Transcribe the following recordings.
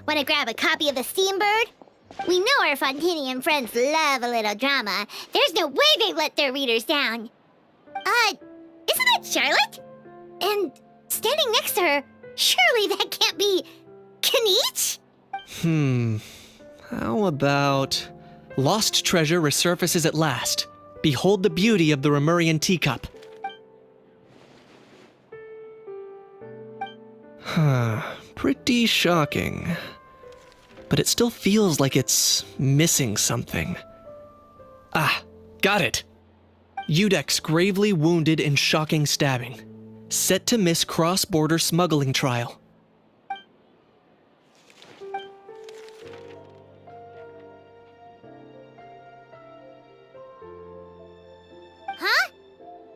Want to grab a copy of the Steambird? We know our Fontanian friends love a little drama. There's no way they let their readers down. Isn't that Charlotte? And standing next to her, surely that can't be Kaniche? How about... Lost treasure resurfaces at last. Behold the beauty of the Remurian teacup. Pretty shocking. But it still feels like it's missing something. Ah, got it! Udah's gravely wounded in shocking stabbing. Set to miss cross-border smuggling trial. Huh?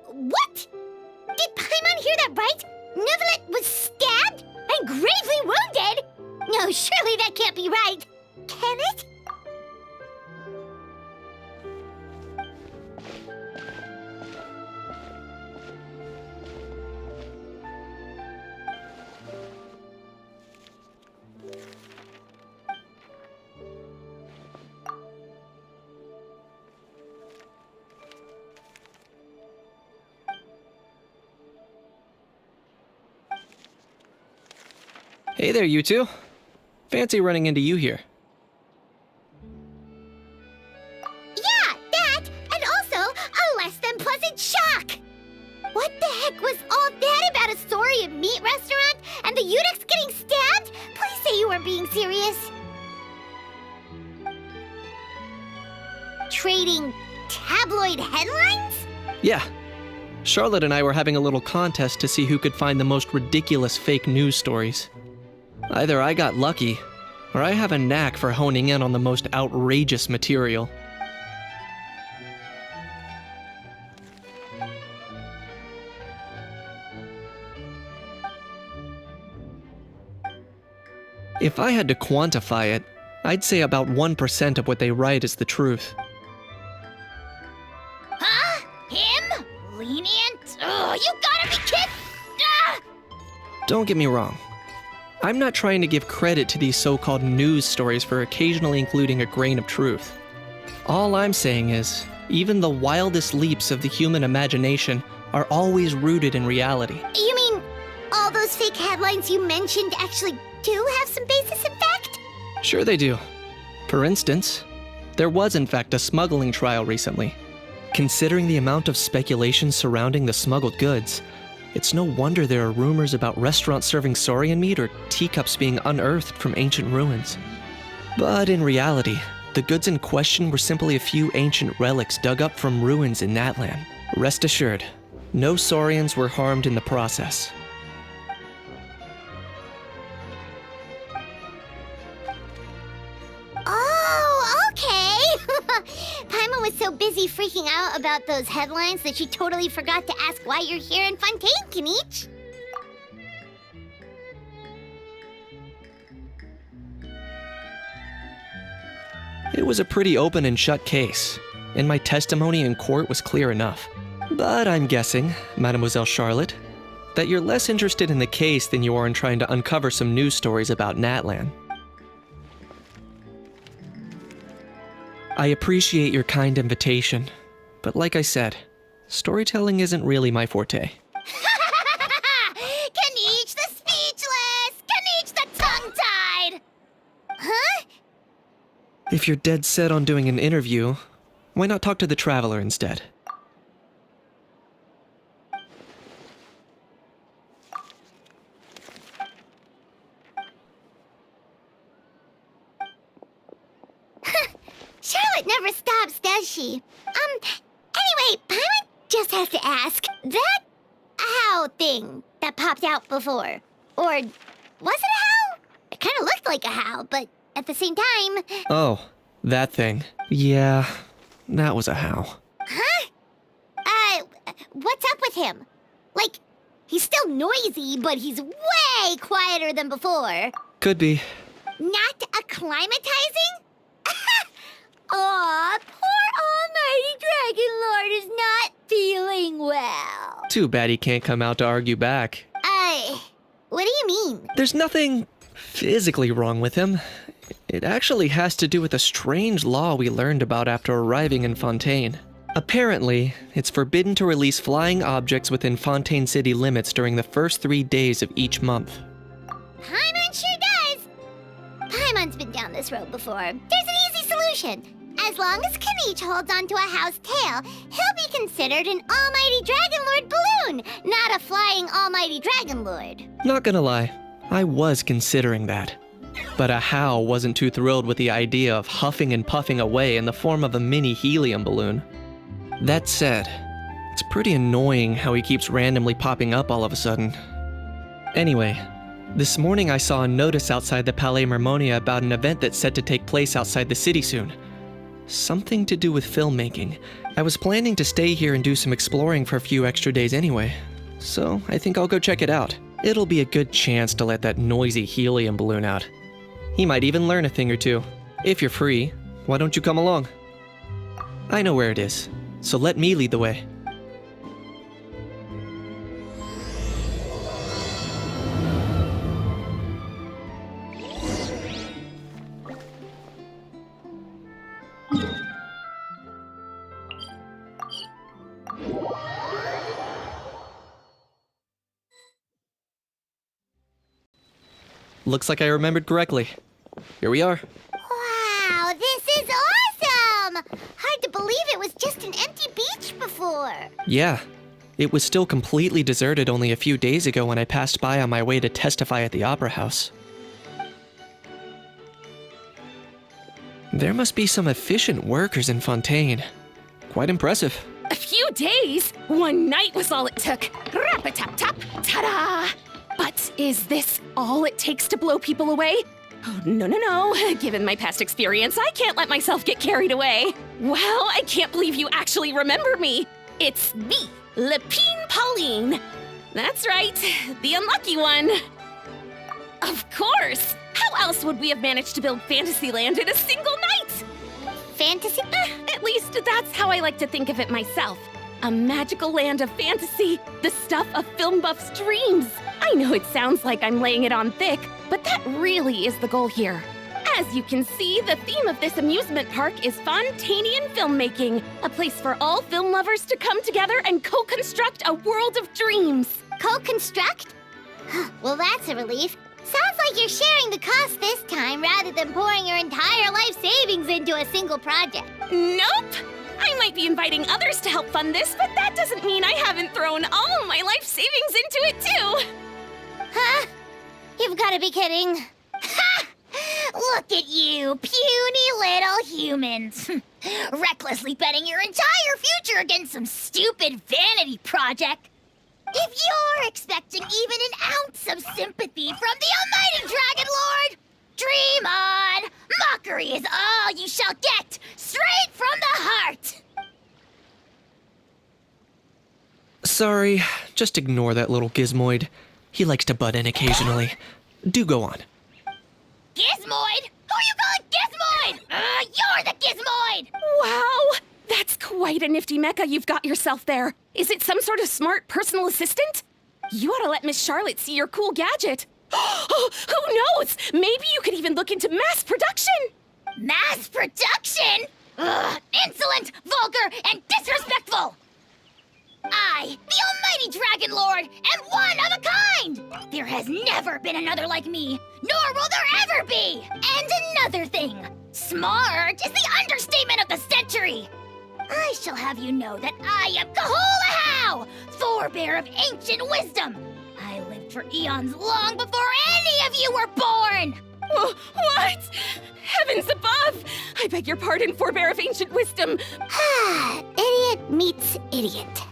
What? Did Paimon hear that right? Neuvillette was stabbed and gravely wounded? No, surely that can't be right. Can it? Hey there, you two. Fancy running into you here. Yeah, that, and also a less than pleasant shock. What the heck was all that about a story of meat restaurant and the Udah's getting stabbed? Please say you weren't being serious. Trading tabloid headlines? Yeah. Charlotte and I were having a little contest to see who could find the most ridiculous fake news stories. Either I got lucky, or I have a knack for honing in on the most outrageous material. If I had to quantify it, I'd say about 1% of what they write is the truth. Huh? Him? Lenient? Oh, you gotta be kidding! Ah! Don't get me wrong. I'm not trying to give credit to these so-called news stories for occasionally including a grain of truth. All I'm saying is, even the wildest leaps of the human imagination are always rooted in reality. You mean all those fake headlines you mentioned actually do have some basis in fact? Sure they do. For instance, there was in fact a smuggling trial recently. Considering the amount of speculation surrounding the smuggled goods, it's no wonder there are rumors about restaurants serving saurian meat or teacups being unearthed from ancient ruins. But in reality, the goods in question were simply a few ancient relics dug up from ruins in that land. Rest assured, no saurians were harmed in the process. Oh, okay! Paimon was so busy freaking out about those headlines that she totally forgot to ask why you're here in Fontaine, Kaniche. It was a pretty open and shut case, and my testimony in court was clear enough. But I'm guessing, Mademoiselle Charlotte, that you're less interested in the case than you are in trying to uncover some news stories about Natlan. I appreciate your kind invitation, but like I said, storytelling isn't really my forte. Kaniche the speechless! Kaniche the tongue-tied! Huh? If you're dead set on doing an interview, why not talk to the Traveler instead? Charlotte never stops, does she? Anyway, Paimon just has to ask, that how thing that popped out before, or was it a how? It kind of looked like a how, but at the same time... Oh, that thing. Yeah, that was a how. Huh? What's up with him? Like, he's still noisy, but he's way quieter than before. Could be. Not acclimatizing? Aw, poor almighty Dragon Lord is not feeling well. Too bad he can't come out to argue back. What do you mean? There's nothing physically wrong with him. It actually has to do with a strange law we learned about after arriving in Fontaine. Apparently, it's forbidden to release flying objects within Fontaine city limits during the first 3 days of each month. Paimon sure does. Paimon's been down this road before. There's an easy solution. As long as Kaniche holds onto a how's tail, he'll be considered an almighty Dragon Lord balloon, not a flying almighty Dragon Lord. Not gonna lie, I was considering that. But a how wasn't too thrilled with the idea of huffing and puffing away in the form of a mini helium balloon. That said, it's pretty annoying how he keeps randomly popping up all of a sudden. Anyway, this morning I saw a notice outside the Palais Mermonia about an event that's set to take place outside the city soon. Something to do with filmmaking. I was planning to stay here and do some exploring for a few extra days anyway, so I think I'll go check it out. It'll be a good chance to let that noisy helium balloon out. He might even learn a thing or two. If you're free, why don't you come along? I know where it is, so let me lead the way. Looks like I remembered correctly. Here we are. Wow, this is awesome! Hard to believe it was just an empty beach before. Yeah, it was still completely deserted only a few days ago when I passed by on my way to testify at the Opera House. There must be some efficient workers in Fontaine. Quite impressive. A few days? One night was all it took. Rap-a-tap-tap, ta-da! But is this all it takes to blow people away? Oh, no. Given my past experience, I can't let myself get carried away. Wow, I can't believe you actually remember me. It's me, Lepine Pauline. That's right, the unlucky one. Of course! How else would we have managed to build Fantasyland in a single night? Fantasy? At least that's how I like to think of it myself. A magical land of fantasy, the stuff of film buffs' dreams. I know it sounds like I'm laying it on thick, but that really is the goal here. As you can see, the theme of this amusement park is Fontainian filmmaking, a place for all film lovers to come together and co-construct a world of dreams. Co-construct? Well, that's a relief. Sounds like you're sharing the cost this time rather than pouring your entire life savings into a single project. Nope! I might be inviting others to help fund this, but that doesn't mean I haven't thrown all my life savings into it too! Huh? You've got to be kidding. Ha! Look at you, puny little humans. Recklessly betting your entire future against some stupid vanity project. If you're expecting even an ounce of sympathy from the almighty Dragon Lord, dream on! Mockery is all you shall get, straight from the heart! Sorry, just ignore that little gizmoid. He likes to butt in occasionally. Do go on. Gizmoid? Who you calling Gizmoid? You're the Gizmoid! Wow! That's quite a nifty mecha you've got yourself there. Is it some sort of smart personal assistant? You ought to let Miss Charlotte see your cool gadget. Who knows? Maybe you could even look into mass production. Mass production? Ugh, insolent, vulgar, and disrespectful! I, the almighty Dragon Lord, am one of a kind! There has never been another like me, nor will there ever be! And another thing, smart is the understatement of the century! I shall have you know that I am Kahula-How, forebear of ancient wisdom! I lived for eons long before any of you were born! What? Heavens above! I beg your pardon, forebear of ancient wisdom. Idiot meets idiot.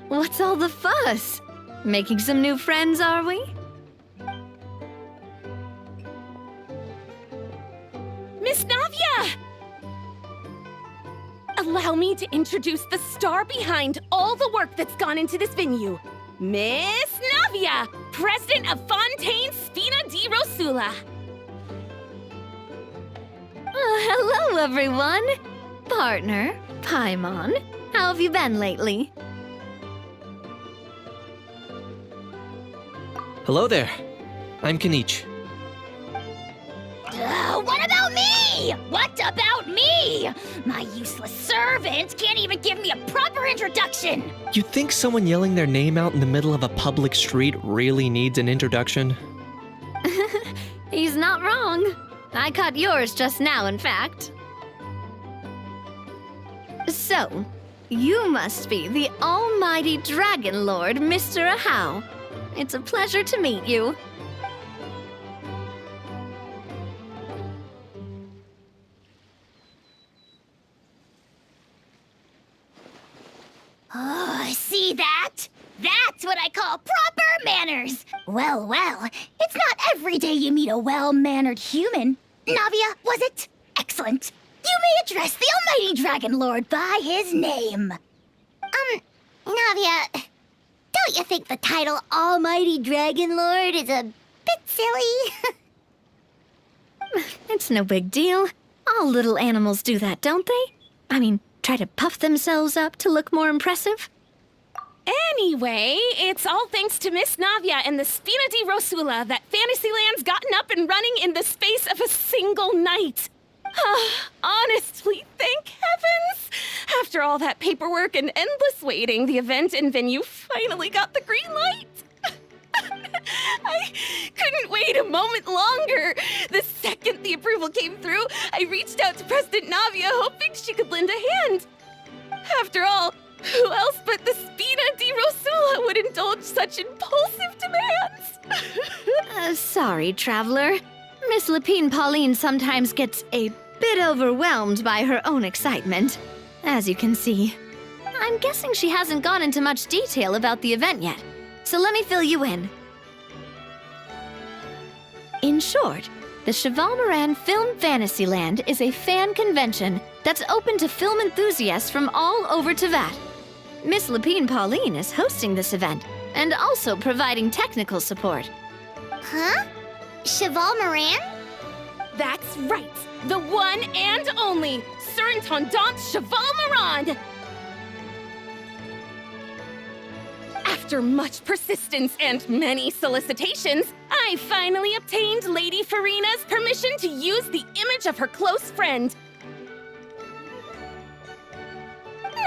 What's all the fuss? Making some new friends, are we? Miss Navia! Allow me to introduce the star behind all the work that's gone into this venue. Miss Navia, president of Fontaine Spina di Rosula. Hello, everyone. Partner, Paimon, how have you been lately? Hello there. I'm Kanich. What about me? What about me? My useless servant can't even give me a proper introduction. You think someone yelling their name out in the middle of a public street really needs an introduction? He's not wrong. I caught yours just now, in fact. So, you must be the almighty Dragon Lord, Mr. Ahau. It's a pleasure to meet you. Oh, see that? That's what I call proper manners. Well, it's not every day you meet a well-mannered human. Navia, was it? Excellent. You may address the almighty Dragon Lord by his name. Navia, don't you think the title Almighty Dragon Lord is a bit silly? It's no big deal. All little animals do that, don't they? I mean, try to puff themselves up to look more impressive. Anyway, it's all thanks to Miss Navia and the Spina di Rosula that Fantasyland's gotten up and running in the space of a single night. Honestly, thank heavens! After all that paperwork and endless waiting, the event and venue finally got the green light. I couldn't wait a moment longer. The second the approval came through, I reached out to President Navia, hoping she could lend a hand. After all, who else but the Spina di Rosula would indulge such impulsive demands? Sorry, Traveler. Miss Lapine Pauline sometimes gets a bit overwhelmed by her own excitement, as you can see. I'm guessing she hasn't gone into much detail about the event yet, so let me fill you in. In short, the Cheval Moran Film Fantasyland is a fan convention that's open to film enthusiasts from all over Teyvat. Miss Lapine Pauline is hosting this event and also providing technical support. Huh? Cheval Moran? That's right, the one and only Surintendant Cheval Moran! After much persistence and many solicitations, I finally obtained Lady Farina's permission to use the image of her close friend.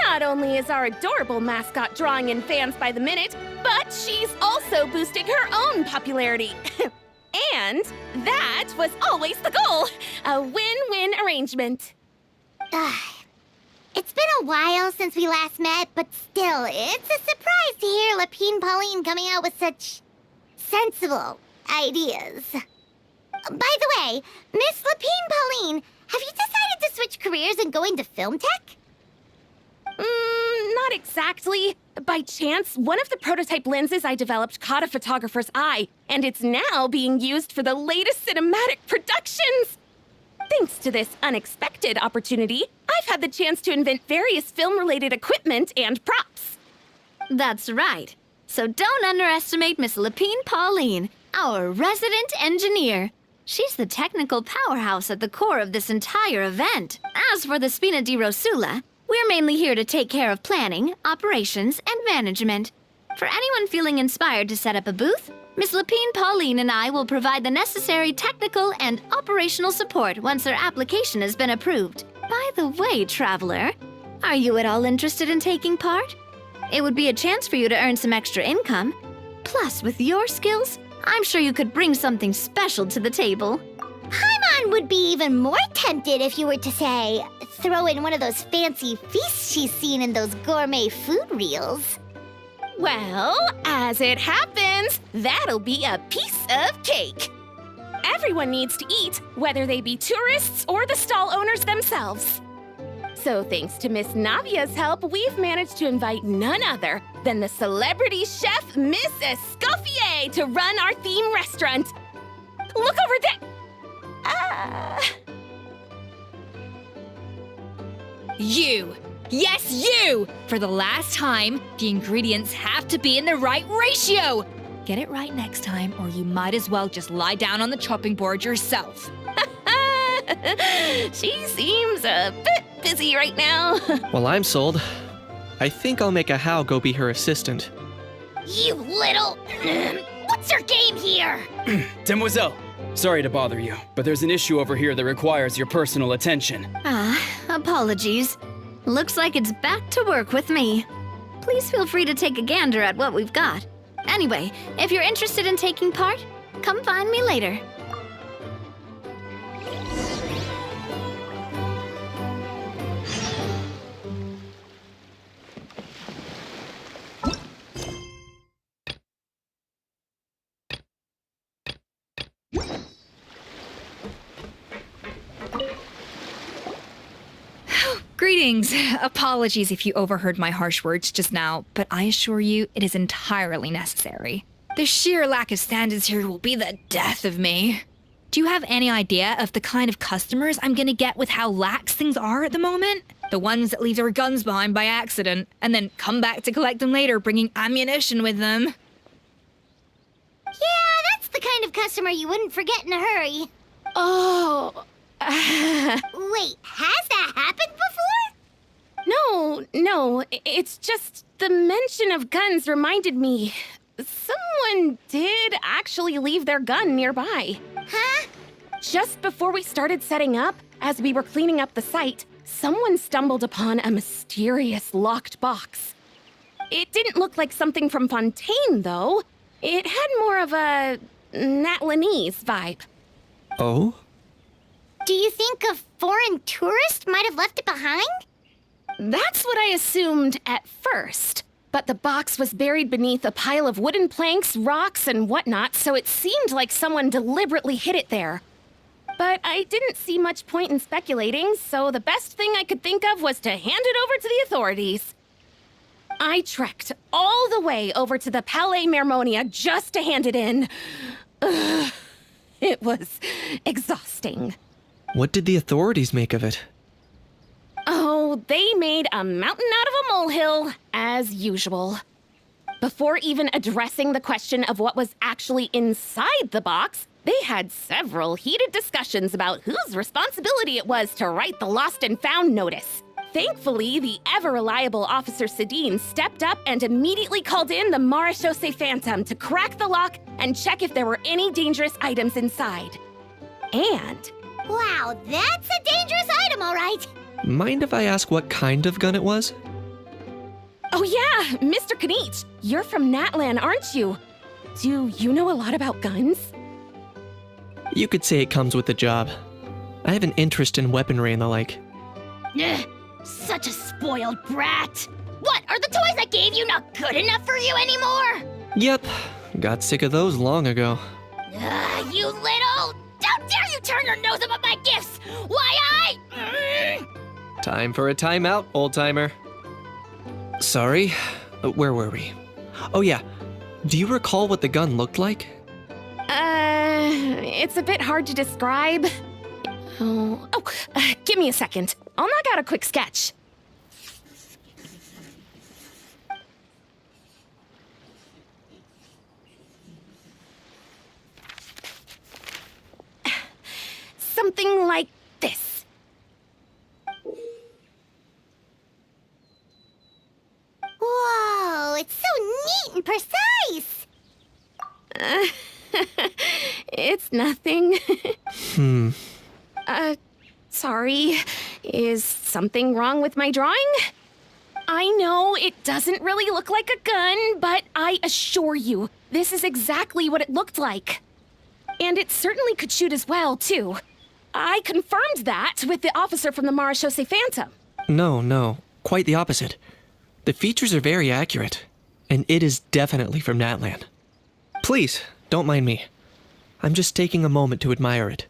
Not only is our adorable mascot drawing in fans by the minute, but she's also boosting her own popularity. And that was always the goal, a win-win arrangement. It's been a while since we last met, but still, it's a surprise to hear Lapine Pauline coming out with such sensible ideas. By the way, Miss Lapine Pauline, have you decided to switch careers and go into film tech? Not exactly. By chance, one of the prototype lenses I developed caught a photographer's eye, and it's now being used for the latest cinematic productions. Thanks to this unexpected opportunity, I've had the chance to invent various film-related equipment and props. That's right. So don't underestimate Miss Lapine Pauline, our resident engineer. She's the technical powerhouse at the core of this entire event. As for the Spina di Rosula, we're mainly here to take care of planning, operations, and management. For anyone feeling inspired to set up a booth, Miss Lapine Pauline and I will provide the necessary technical and operational support once their application has been approved. By the way, Traveler, are you at all interested in taking part? It would be a chance for you to earn some extra income. Plus, with your skills, I'm sure you could bring something special to the table. Paimon would be even more tempted if you were to, say, throw in one of those fancy feasts she's seen in those gourmet food reels. Well, as it happens, that'll be a piece of cake. everyone needs to eat, whether they be tourists or the stall owners themselves. So thanks to Miss Navia's help, we've managed to invite none other than the celebrity chef, Miss Escoffier, to run our theme restaurant. Look over there! You! Yes, you! For the last time, the ingredients have to be in the right ratio! Get it right next time, or you might as well just lie down on the chopping board yourself. She seems a bit busy right now. Well, I'm sold. I think I'll make a How go be her assistant. You little... What's your game here? Demoiselle, sorry to bother you, but there's an issue over here that requires your personal attention. Apologies. Looks like it's back to work with me. Please feel free to take a gander at what we've got. Anyway, if you're interested in taking part, come find me later. Greetings. Apologies if you overheard my harsh words just now, but I assure you it is entirely necessary. The sheer lack of standards here will be the death of me. Do you have any idea of the kind of customers I'm gonna get with how lax things are at the moment? The ones that leave their guns behind by accident, and then come back to collect them later bringing ammunition with them. Yeah, that's the kind of customer you wouldn't forget in a hurry. Oh. Wait, has that happened before? No, it's just the mention of guns reminded me. Someone did actually leave their gun nearby. Huh? Just before we started setting up, as we were cleaning up the site, someone stumbled upon a mysterious locked box. It didn't look like something from Fontaine, though. It had more of a Natlanese vibe. Oh? Do you think a foreign tourist might have left it behind? That's what I assumed at first. But the box was buried beneath a pile of wooden planks, rocks, and whatnot, so it seemed like someone deliberately hid it there. But I didn't see much point in speculating, so the best thing I could think of was to hand it over to the authorities. I trekked all the way over to the Palais Mermonia just to hand it in. Ugh, it was exhausting. What did the authorities make of it? Oh, they made a mountain out of a molehill, as usual. Before even addressing the question of what was actually inside the box, they had several heated discussions about whose responsibility it was to write the lost and found notice. Thankfully, the ever-reliable Officer Sedine stepped up and immediately called in the Marechaussee Phantom to crack the lock and check if there were any dangerous items inside. And... Wow, that's a dangerous item, all right. Mind if I ask what kind of gun it was? oh yeah, Mr. Kanich, you're from Natlan, aren't you? Do you know a lot about guns? You could say it comes with the job. I have an interest in weaponry and the like. Ugh, such a spoiled brat. What, are the toys I gave you not good enough for you anymore? Yep, got sick of those long ago. You little... Don't dare you turn your nose up at my gifts! Why Time for a timeout, old-timer. Sorry, where were we? Oh yeah, do you recall what the gun looked like? It's a bit hard to describe. Give me a second. I'll knock out a quick sketch. Something like this. Whoa, it's so neat and precise! It's nothing. Hmm. Sorry. Is something wrong with my drawing? I know it doesn't really look like a gun, but I assure you, this is exactly what it looked like. And it certainly could shoot as well, too. I confirmed that with the officer from the Marechaussee Phantom. No, quite the opposite. The features are very accurate, and it is definitely from Natlan. Please, don't mind me. I'm just taking a moment to admire it.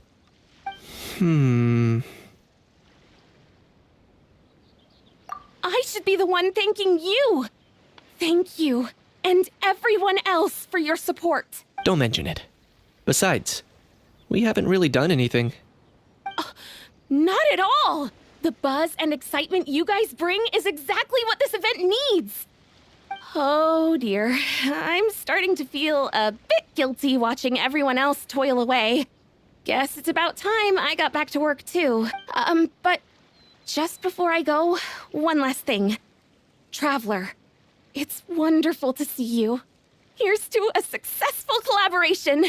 I should be the one thanking you. Thank you, and everyone else for your support. Don't mention it. Besides, we haven't really done anything. Not at all! The buzz and excitement you guys bring is exactly what this event needs. Oh dear, I'm starting to feel a bit guilty watching everyone else toil away. Guess it's about time I got back to work too. But just before I go, one last thing. Traveler, it's wonderful to see you. Here's to a successful collaboration.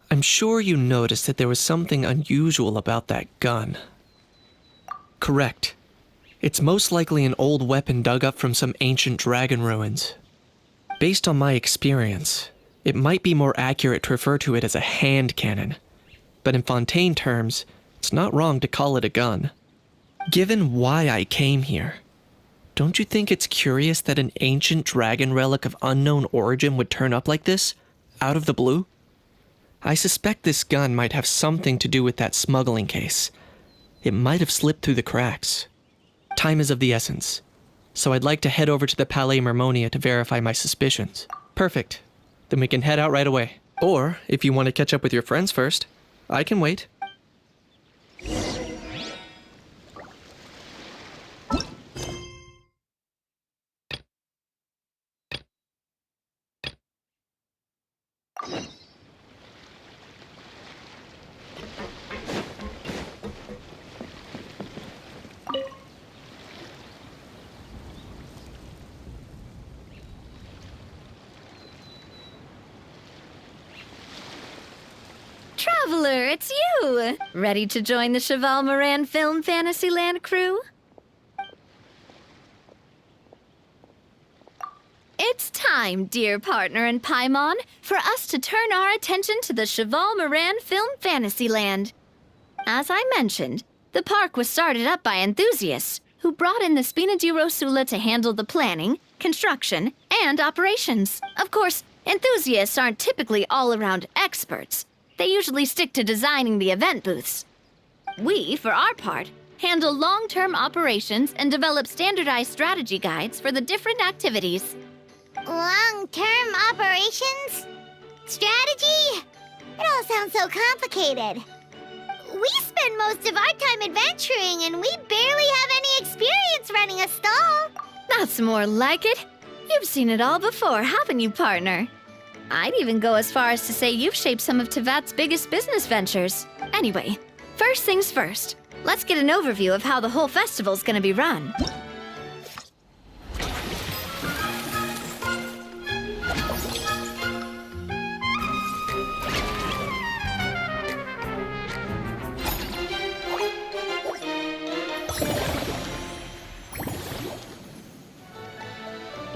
I'm sure you noticed that there was something unusual about that gun. Correct. It's most likely an old weapon dug up from some ancient dragon ruins. Based on my experience, it might be more accurate to refer to it as a hand cannon. But in Fontaine terms, it's not wrong to call it a gun. Given why I came here, don't you think it's curious that an ancient dragon relic of unknown origin would turn up like this, out of the blue? I suspect this gun might have something to do with that smuggling case. It might have slipped through the cracks. Time is of the essence, so I'd like to head over to the Palais Mermonia to verify my suspicions. Perfect. Then we can head out right away. Or, if you want to catch up with your friends first, I can wait. Traveler, it's you! Ready to join the Cheval Moran Film Fantasyland crew? It's time, dear partner in Paimon, for us to turn our attention to the Cheval Moran Film Fantasyland. As I mentioned, the park was started up by enthusiasts who brought in the Spina di Rosula to handle the planning, construction, and operations. Of course, enthusiasts aren't typically all-around experts. They usually stick to designing the event booths. We, for our part, handle long-term operations and develop standardized strategy guides for the different activities. Long-term operations? Strategy? It all sounds so complicated. We spend most of our time adventuring and we barely have any experience running a stall. That's more like it. You've seen it all before, haven't you, partner? I'd even go as far as to say you've shaped some of Tevat's biggest business ventures. Anyway, first things first. Let's get an overview of how the whole festival's gonna be run.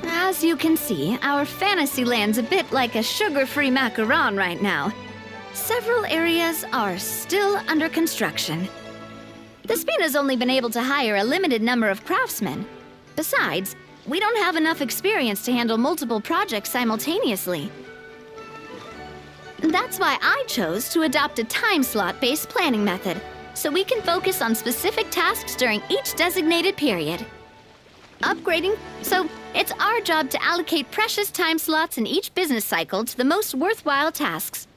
As you can see, our Fantasyland's a bit like a sugar-free macaron right now. Several areas are still under construction. The Spina's only been able to hire a limited number of craftsmen. Besides, we don't have enough experience to handle multiple projects simultaneously. That's why I chose to adopt a time slot-based planning method, so we can focus on specific tasks during each designated period. Upgrading, so it's our job to allocate precious time slots in each business cycle to the most worthwhile tasks.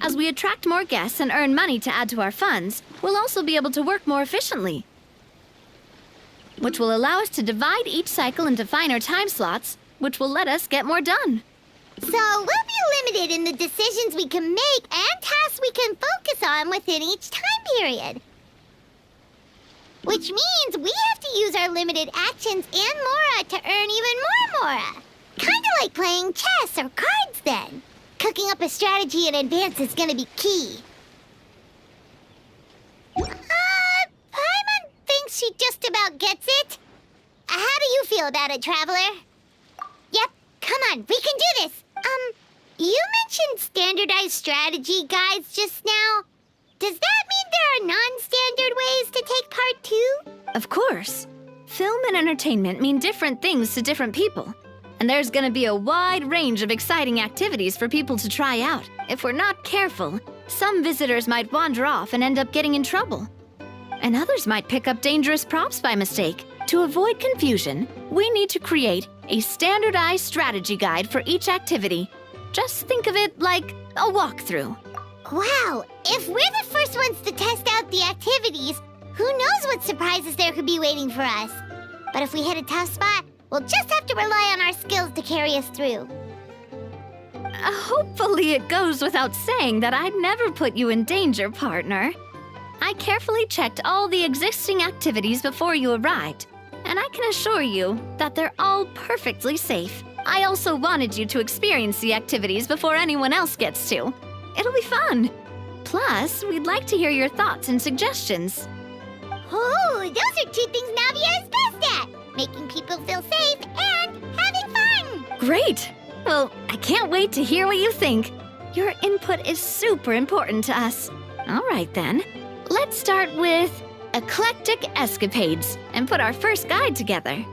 As we attract more guests and earn money to add to our funds, we'll also be able to work more efficiently, which will allow us to divide each cycle into finer time slots, which will let us get more done. So we'll be limited in the decisions we can make and tasks we can focus on within each time period. Which means we have to use our limited actions and Mora to earn even more Mora. Kinda like playing chess or cards then. Cooking up a strategy in advance is gonna be key. Paimon thinks she just about gets it. How do you feel about it, Traveler? Yep, come on, we can do this. You mentioned standardized strategy guides just now. Does that mean there are non-standard ways to take part too? Of course. Film and entertainment mean different things to different people. And there's gonna be a wide range of exciting activities for people to try out. If we're not careful, some visitors might wander off and end up getting in trouble. And others might pick up dangerous props by mistake. To avoid confusion, we need to create a standardized strategy guide for each activity. Just think of it like a walkthrough. Wow, if we're the first ones to test out the activities, who knows what surprises there could be waiting for us? But if we hit a tough spot, we'll just have to rely on our skills to carry us through. Hopefully it goes without saying that I'd never put you in danger, partner. I carefully checked all the existing activities before you arrived, and I can assure you that they're all perfectly safe. I also wanted you to experience the activities before anyone else gets to. It'll be fun. Plus, we'd like to hear your thoughts and suggestions. Oh, those are two things Navia is best at! Making people feel safe and having fun! Great! Well, I can't wait to hear what you think. Your input is super important to us. All right then, let's start with eclectic escapades and put our first guide together.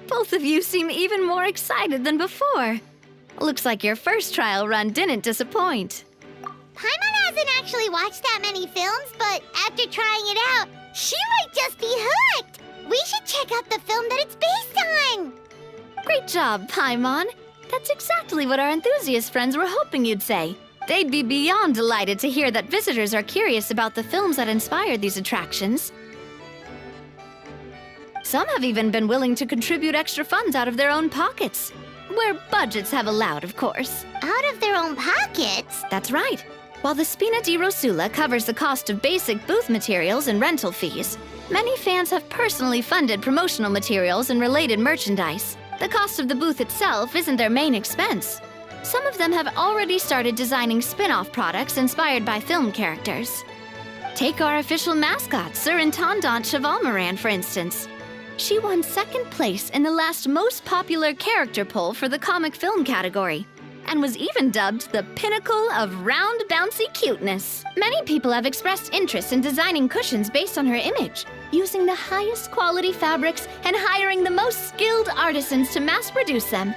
Both of you seem even more excited than before. Looks like your first trial run didn't disappoint. Paimon hasn't actually watched that many films, but after trying it out, she might just be hooked! We should check out the film that it's based on! Great job, Paimon. That's exactly what our enthusiast friends were hoping you'd say. They'd be beyond delighted to hear that visitors are curious about the films that inspired these attractions. Some have even been willing to contribute extra funds out of their own pockets. Where budgets have allowed, of course. Out of their own pockets? That's right. While the Spina di Rosula covers the cost of basic booth materials and rental fees, many fans have personally funded promotional materials and related merchandise. The cost of the booth itself isn't their main expense. Some of them have already started designing spin-off products inspired by film characters. Take our official mascot, Sir Intendant Chevalmoran, for instance. She won second place in the last most popular character poll for the comic film category, and was even dubbed the pinnacle of round, bouncy cuteness. Many people have expressed interest in designing cushions based on her image, using the highest quality fabrics and hiring the most skilled artisans to mass produce them.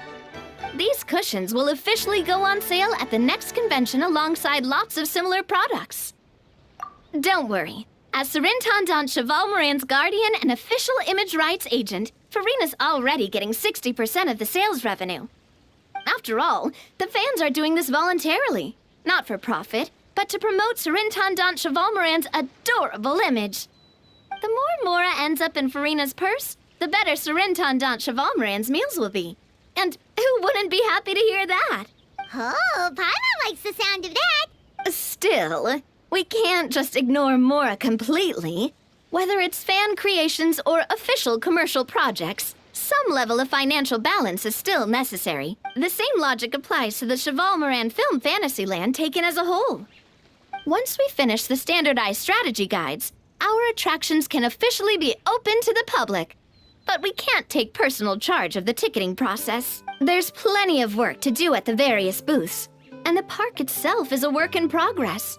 These cushions will officially go on sale at the next convention alongside lots of similar products. Don't worry. As Sir Intendant Chevalmoran's guardian and official image rights agent, Farina's already getting 60% of the sales revenue. After all, the fans are doing this voluntarily. not for profit, but to promote Surintendant Chevalmoran's adorable image. The more Mora ends up in Farina's purse, the better Surintendant Chevalmoran's meals will be. And who wouldn't be happy to hear that? Oh, Paimon likes the sound of that. Still, we can't just ignore Mora completely. Whether it's fan creations or official commercial projects, some level of financial balance is still necessary. The same logic applies to the Chevalmoran Film Fantasyland taken as a whole. Once we finish the standardized strategy guides, our attractions can officially be open to the public. But we can't take personal charge of the ticketing process. There's plenty of work to do at the various booths, and the park itself is a work in progress.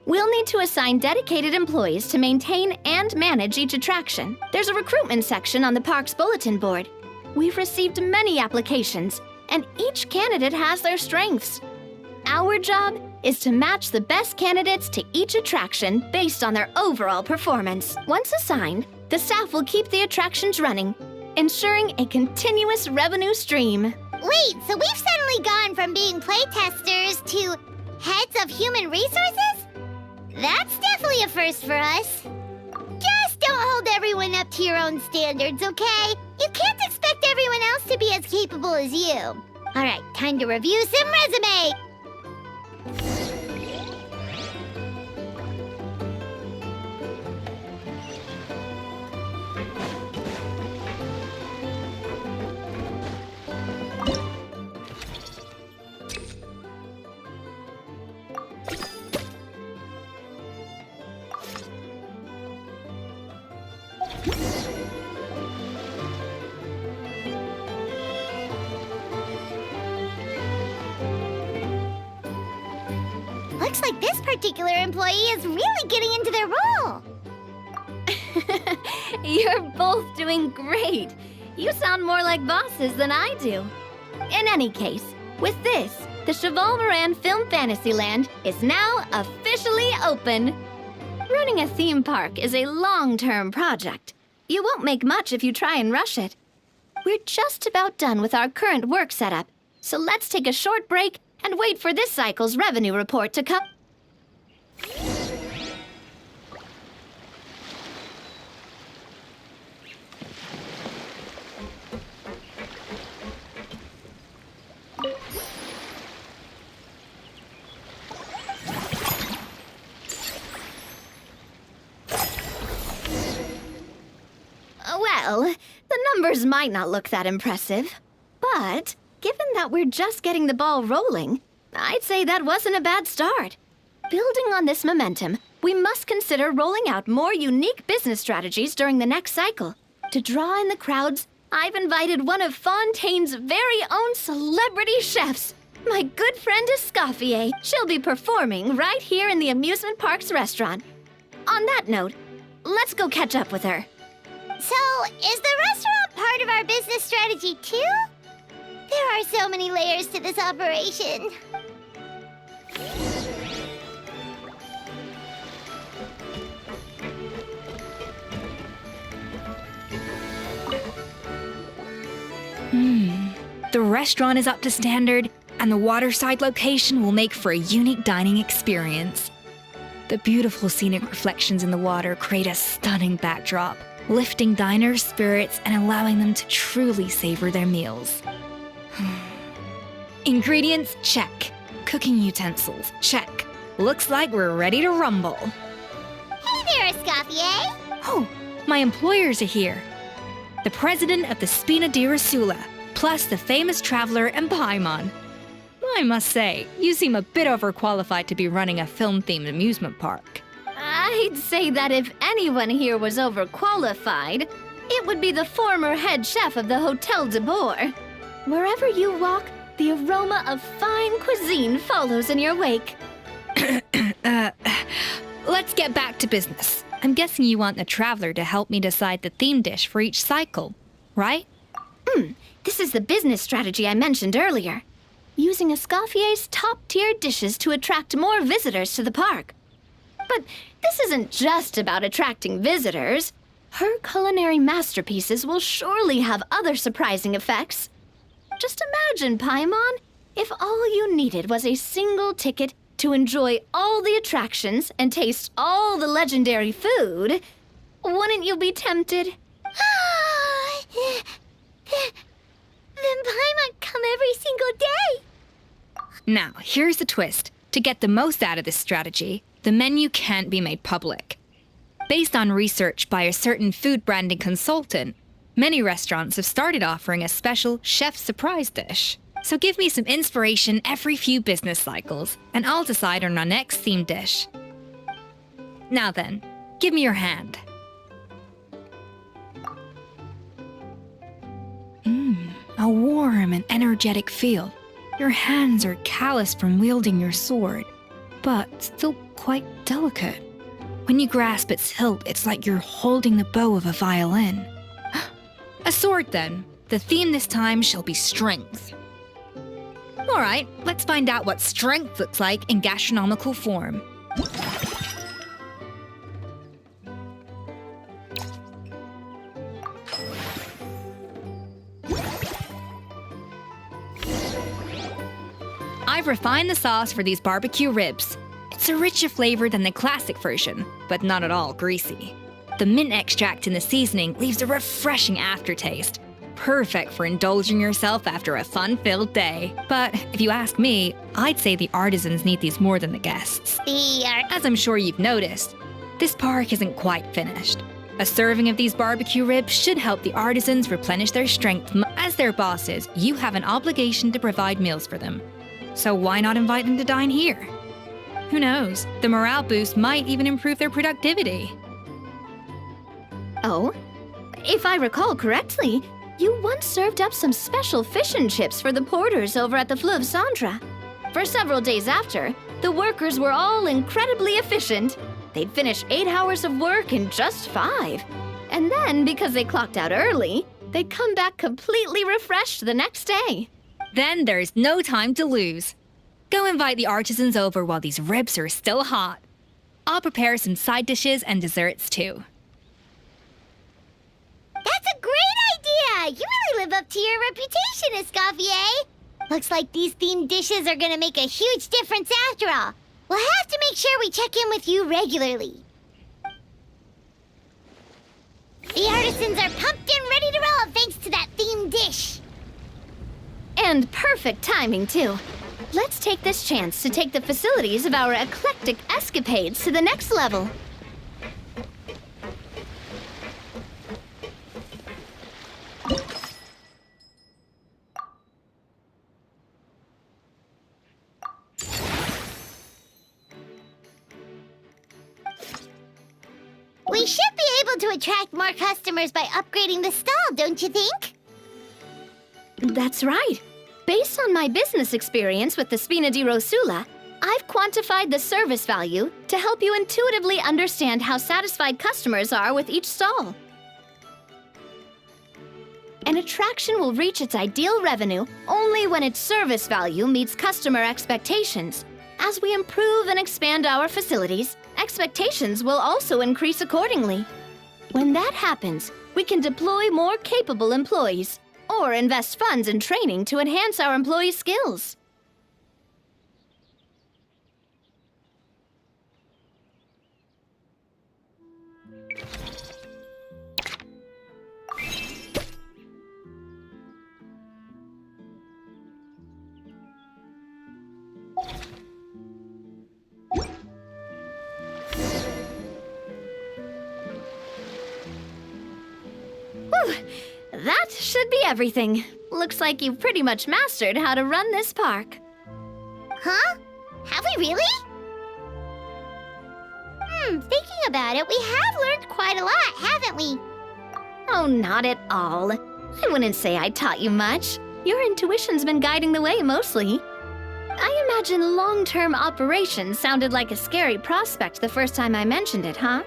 We'll need to assign dedicated employees to maintain and manage each attraction. There's a recruitment section on the park's bulletin board. We've received many applications, and each candidate has their strengths. Our job is to match the best candidates to each attraction based on their overall performance. Once assigned, the staff will keep the attractions running, ensuring a continuous revenue stream. Wait, so we've suddenly gone from being playtesters to heads of human resources? That's definitely a first for us. Just don't hold everyone up to your own standards, okay? You can't expect everyone else to be as capable as you. All right, time to review some resume. Looks like this particular employee is really getting into their role. You're both doing great. You sound more like bosses than I do. In any case, with this, the Chevalmoran Film Fantasyland is now officially open. Running a theme park is a long-term project. You won't make much if you try and rush it. We're just about done with our current work setup, so let's take a short break and wait for this cycle's revenue report to come. Well, the numbers might not look that impressive, but given that we're just getting the ball rolling, I'd say that wasn't a bad start. Building on this momentum, we must consider rolling out more unique business strategies during the next cycle. To draw in the crowds, I've invited one of Fontaine's very own celebrity chefs, my good friend Escoffier. She'll be performing right here in the amusement park's restaurant. On that note, let's go catch up with her. So, is the restaurant part of our business strategy too? There are so many layers to this operation. The restaurant is up to standard, and the waterside location will make for a unique dining experience. The beautiful scenic reflections in the water create a stunning backdrop, lifting diners' spirits and allowing them to truly savor their meals. Ingredients, check. Cooking utensils, check. Looks like we're ready to rumble. Hey there, Escoffier. Oh, my employers are here. The president of the Spina di Rasula, plus the famous traveler and Paimon. I must say, you seem a bit overqualified to be running a film-themed amusement park. I'd say that if anyone here was overqualified, it would be the former head chef of the Hotel de Boer. Wherever you walk, the aroma of fine cuisine follows in your wake. Let's get back to business. I'm guessing you want the traveler to help me decide the theme dish for each cycle, right? This is the business strategy I mentioned earlier. Using Escoffier's top-tier dishes to attract more visitors to the park. But this isn't just about attracting visitors. Her culinary masterpieces will surely have other surprising effects. Just imagine, Paimon, if all you needed was a single ticket to enjoy all the attractions and taste all the legendary food, wouldn't you be tempted? Then Paimon come every single day. Now, here's the twist. To get the most out of this strategy, the menu can't be made public. Based on research by a certain food branding consultant, many restaurants have started offering a special chef surprise dish. So give me some inspiration every few business cycles, and I'll decide on our next theme dish. Now then, give me your hand. A warm and energetic feel. Your hands are calloused from wielding your sword, but still quite delicate. When you grasp its hilt, it's like you're holding the bow of a violin. A sword, then. The theme this time shall be strength. All right, let's find out what strength looks like in gastronomical form. I've refined the sauce for these barbecue ribs. It's a richer flavor than the classic version, but not at all greasy. The mint extract in the seasoning leaves a refreshing aftertaste, perfect for indulging yourself after a fun-filled day. But if you ask me, I'd say the artisans need these more than the guests. As I'm sure you've noticed, this park isn't quite finished. A serving of these barbecue ribs should help the artisans replenish their strength. As their bosses, you have an obligation to provide meals for them. So why not invite them to dine here? Who knows? The morale boost might even improve their productivity. Oh? If I recall correctly, you once served up some special fish and chips for the porters over at the Fleuve Centre. For several days after, the workers were all incredibly efficient. They'd finish 8 hours of work in just 5. And then, because they clocked out early, they'd come back completely refreshed the next day. Then there's no time to lose. Go invite the artisans over while these ribs are still hot. I'll prepare some side dishes and desserts too. That's a great idea! You really live up to your reputation, Escoffier. Looks like these themed dishes are gonna make a huge difference after all. We'll have to make sure we check in with you regularly. The artisans are pumped and ready to roll thanks to that themed dish. And perfect timing, too. Let's take this chance to take the facilities of our eclectic escapades to the next level. We should be able to attract more customers by upgrading the stall, don't you think? That's right. Based on my business experience with the Spina di Rosula, I've quantified the service value to help you intuitively understand how satisfied customers are with each stall. An attraction will reach its ideal revenue only when its service value meets customer expectations. As we improve and expand our facilities, expectations will also increase accordingly. When that happens, we can deploy more capable employees or invest funds in training to enhance our employees' skills. Whew. That should be everything. Looks like you've pretty much mastered how to run this park. Huh? Have we really? Thinking about it, we have learned quite a lot, haven't we? Oh, not at all. I wouldn't say I taught you much. Your intuition's been guiding the way mostly. I imagine long-term operations sounded like a scary prospect the first time I mentioned it, huh?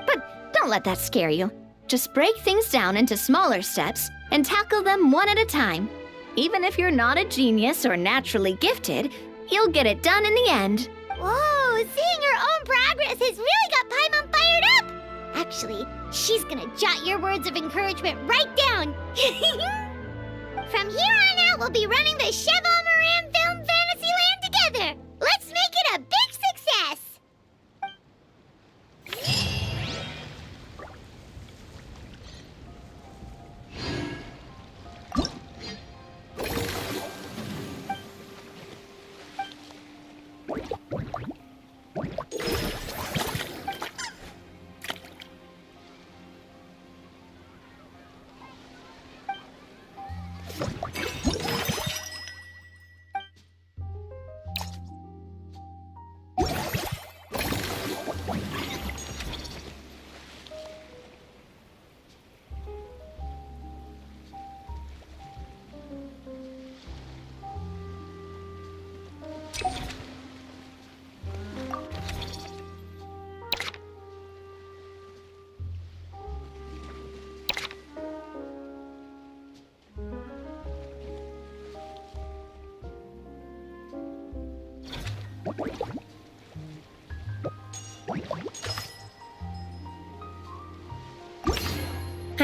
But don't let that scare you. Just break things down into smaller steps and tackle them one at a time. Even if you're not a genius or naturally gifted, you'll get it done in the end. Whoa, seeing your own progress has really got Paimon fired up! Actually, she's gonna jot your words of encouragement right down. From here on out, we'll be running the Cheval Moran Film Fantasyland together. Let's make it a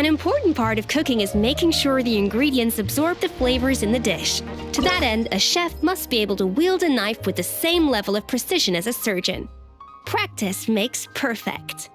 An important part of cooking is making sure the ingredients absorb the flavors in the dish. To that end, a chef must be able to wield a knife with the same level of precision as a surgeon. Practice makes perfect.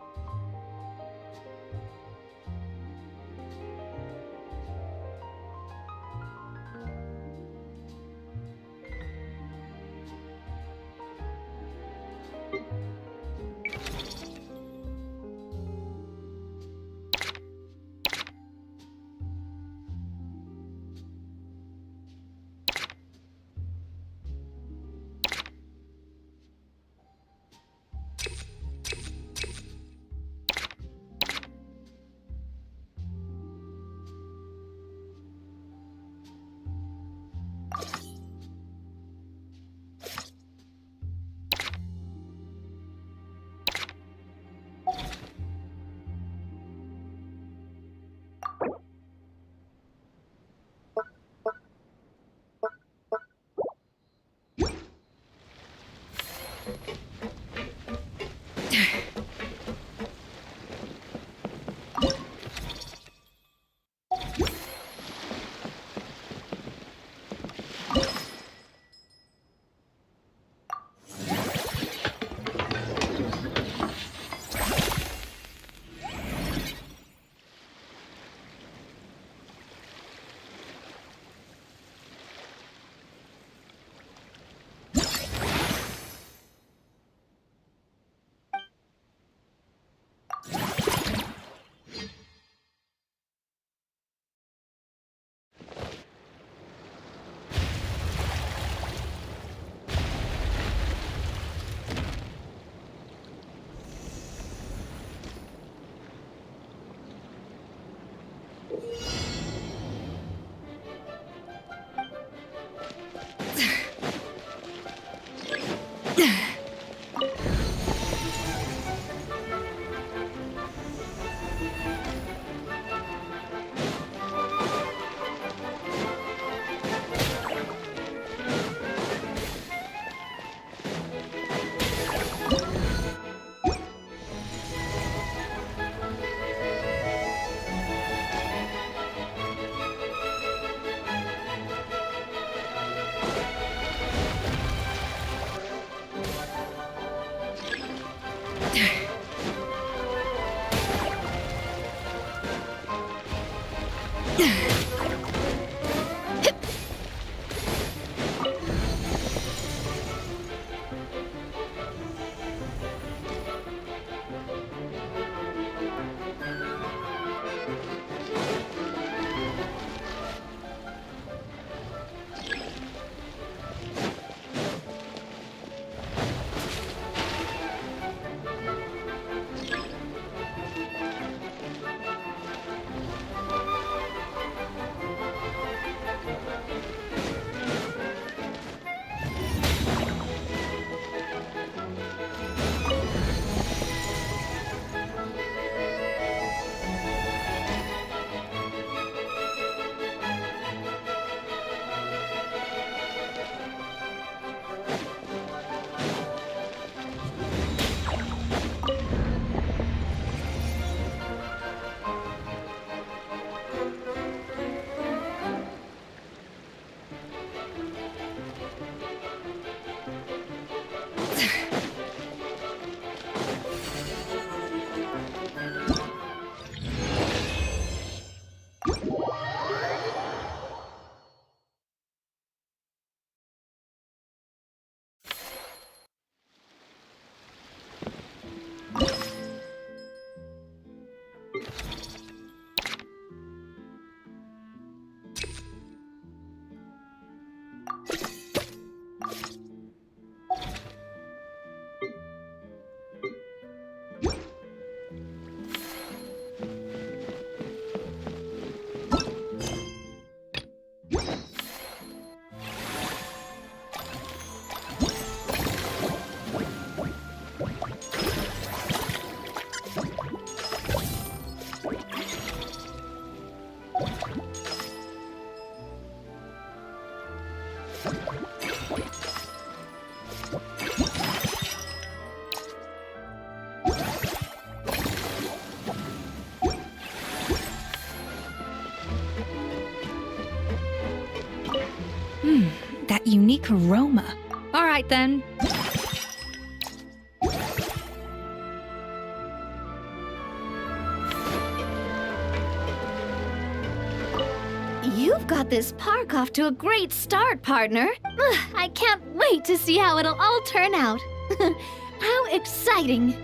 That unique aroma. All right then. You've got this park off to a great start, partner. Ugh, I can't wait to see how it'll all turn out. How exciting!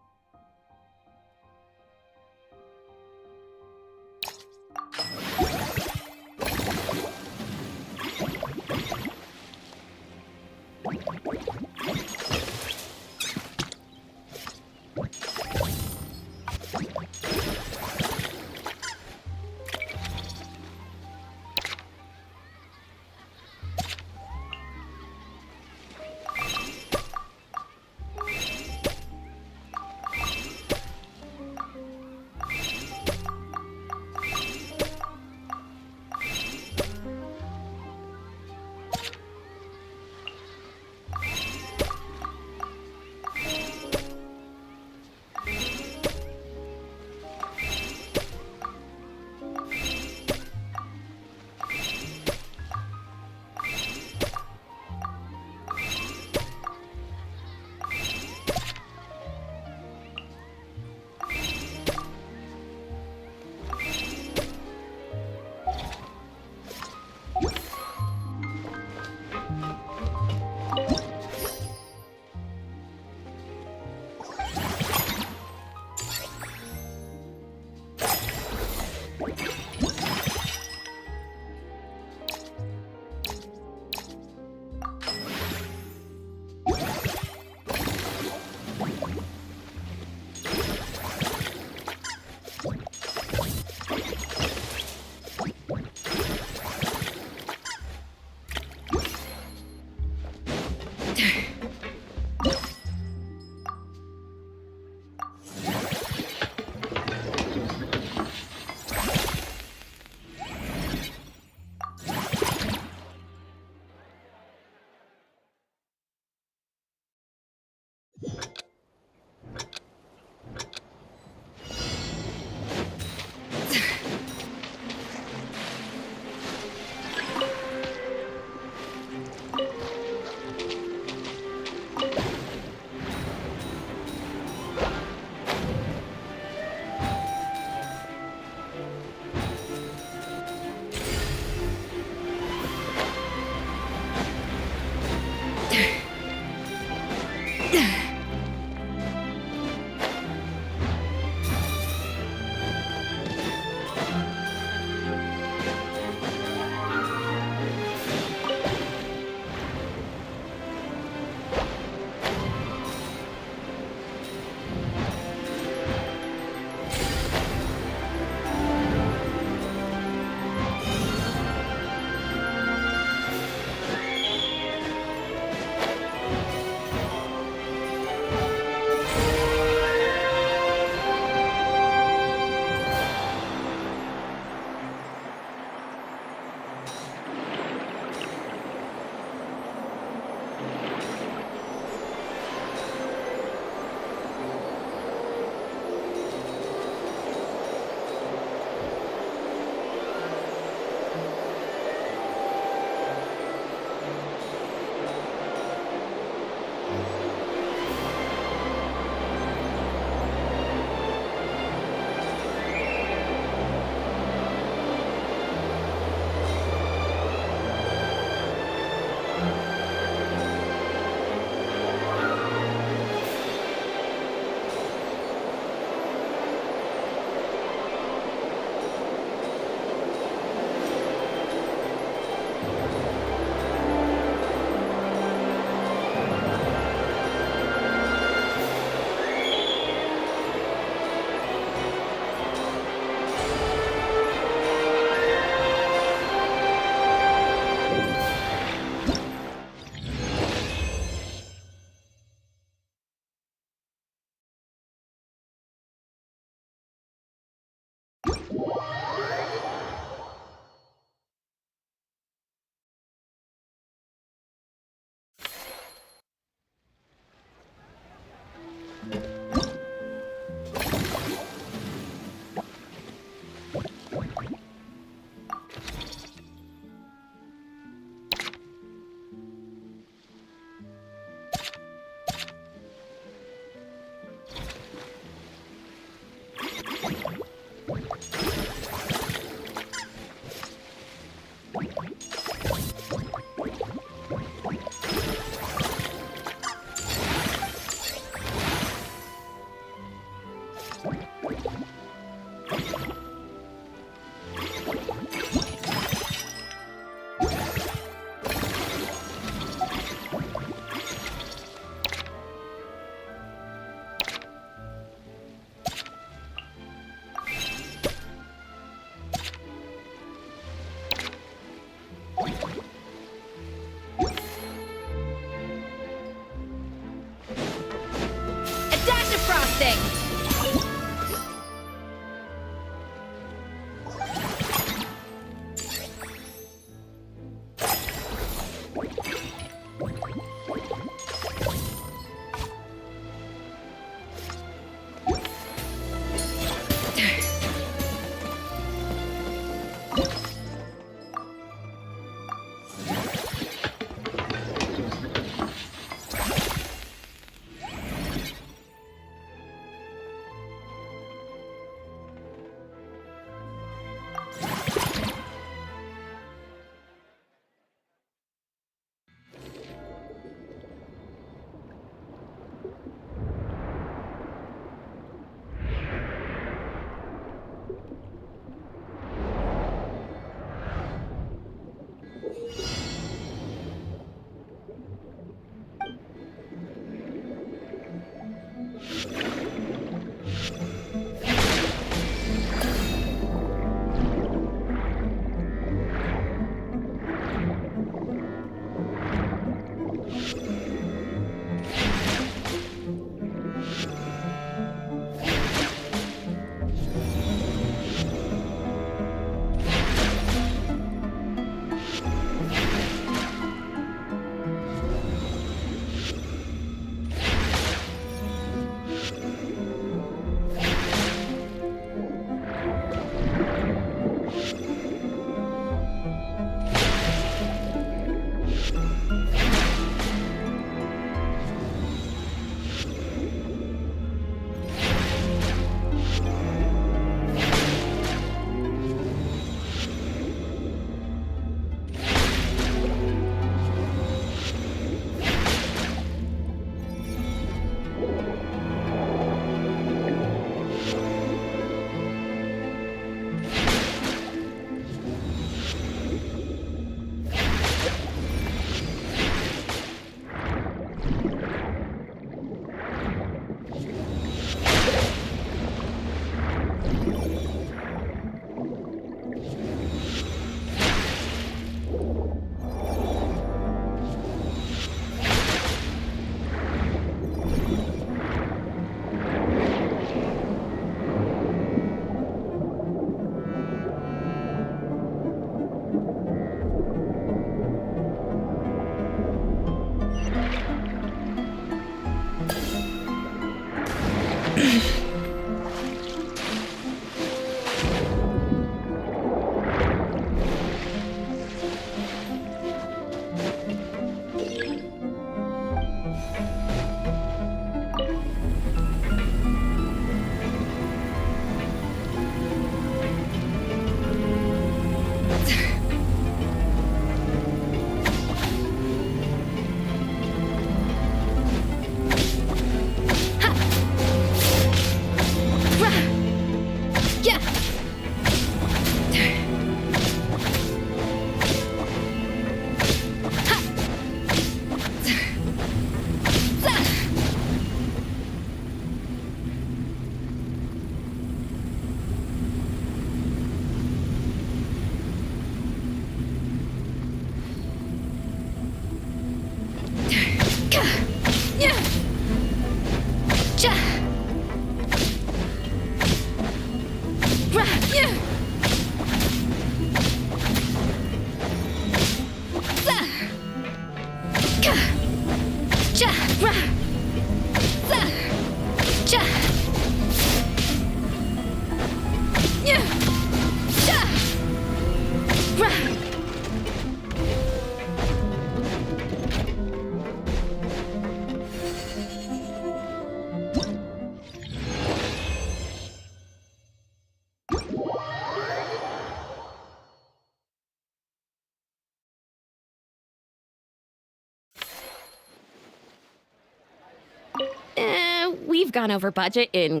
gone over budget in...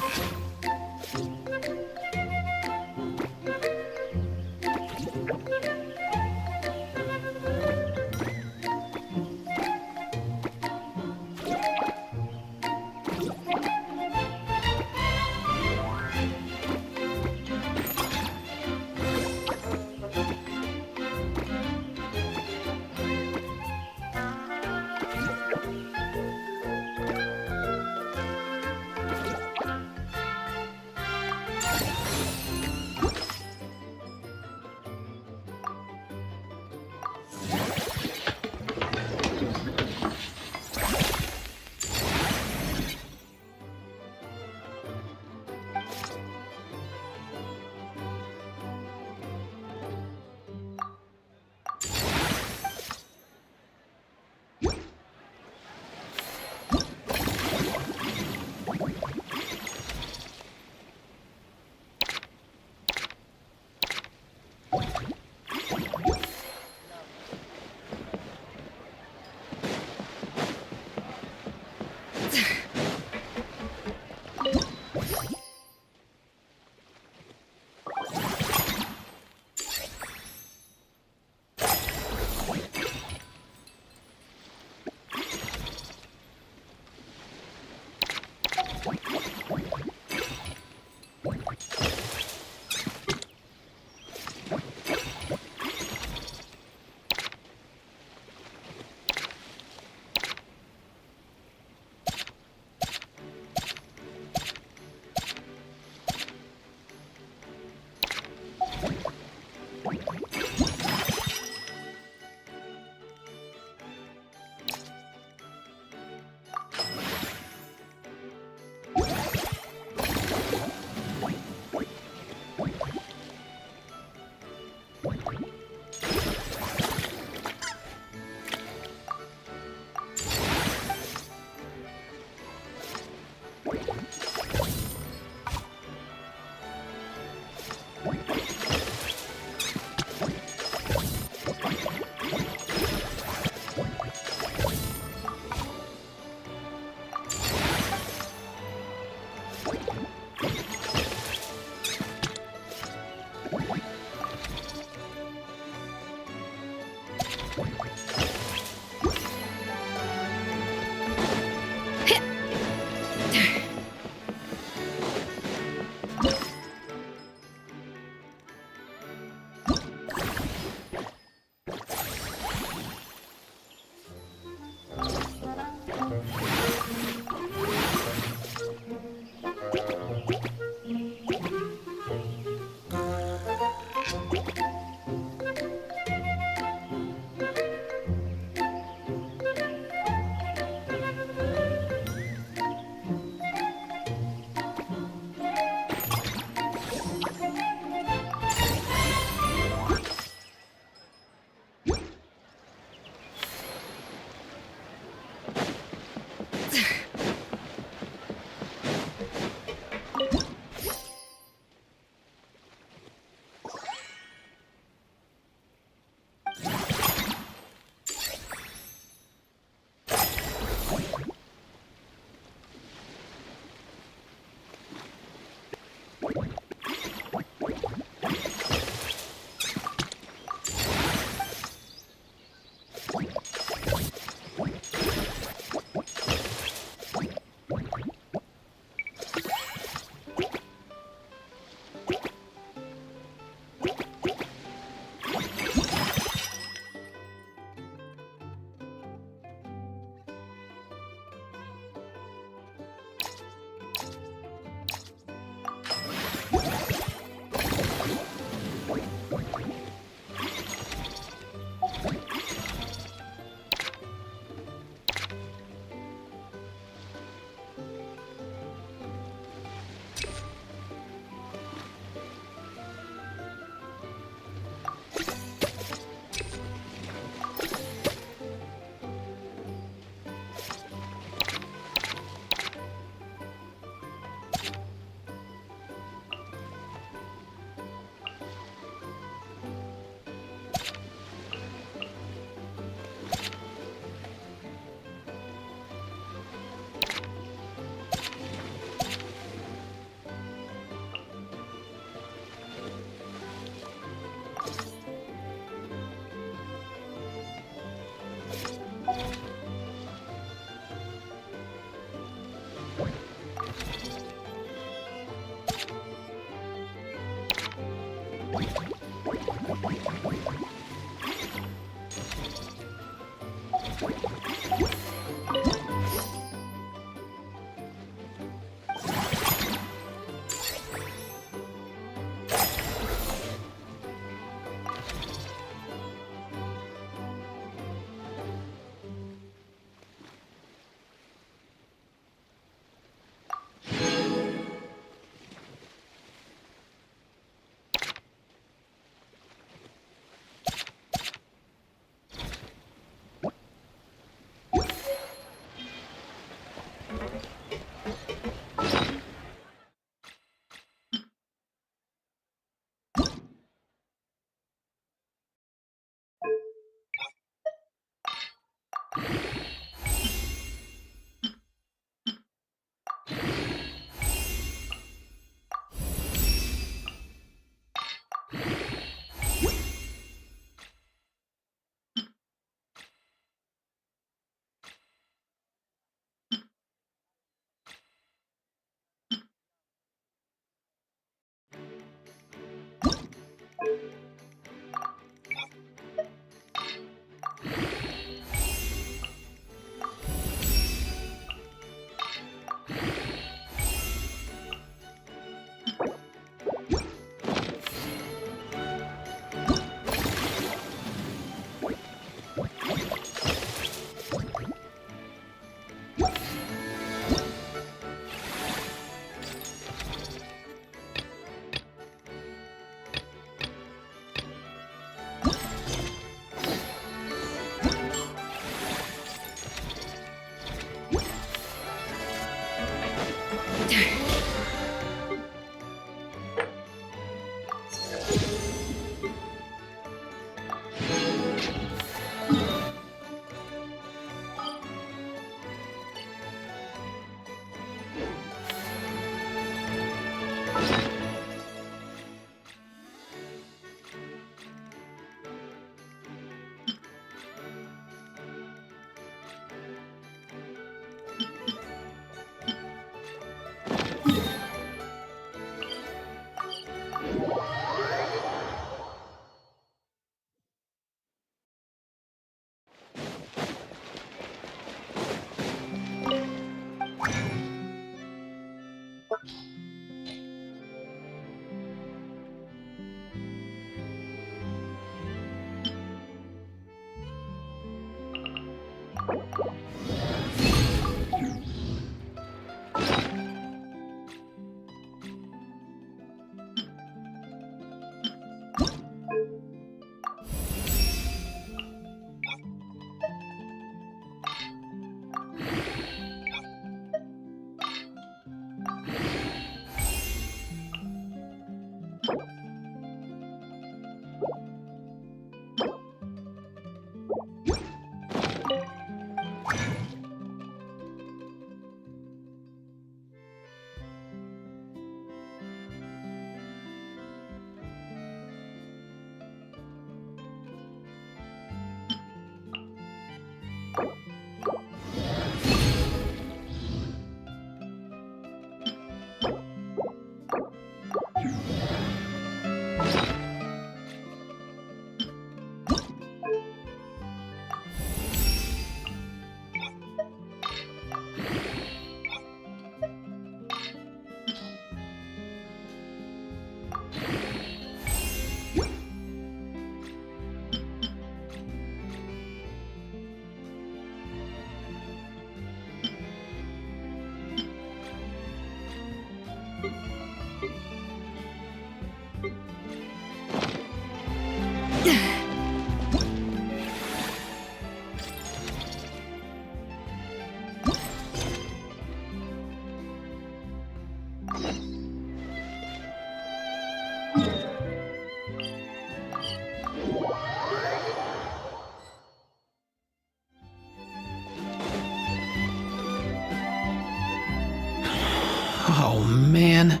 Oh, man.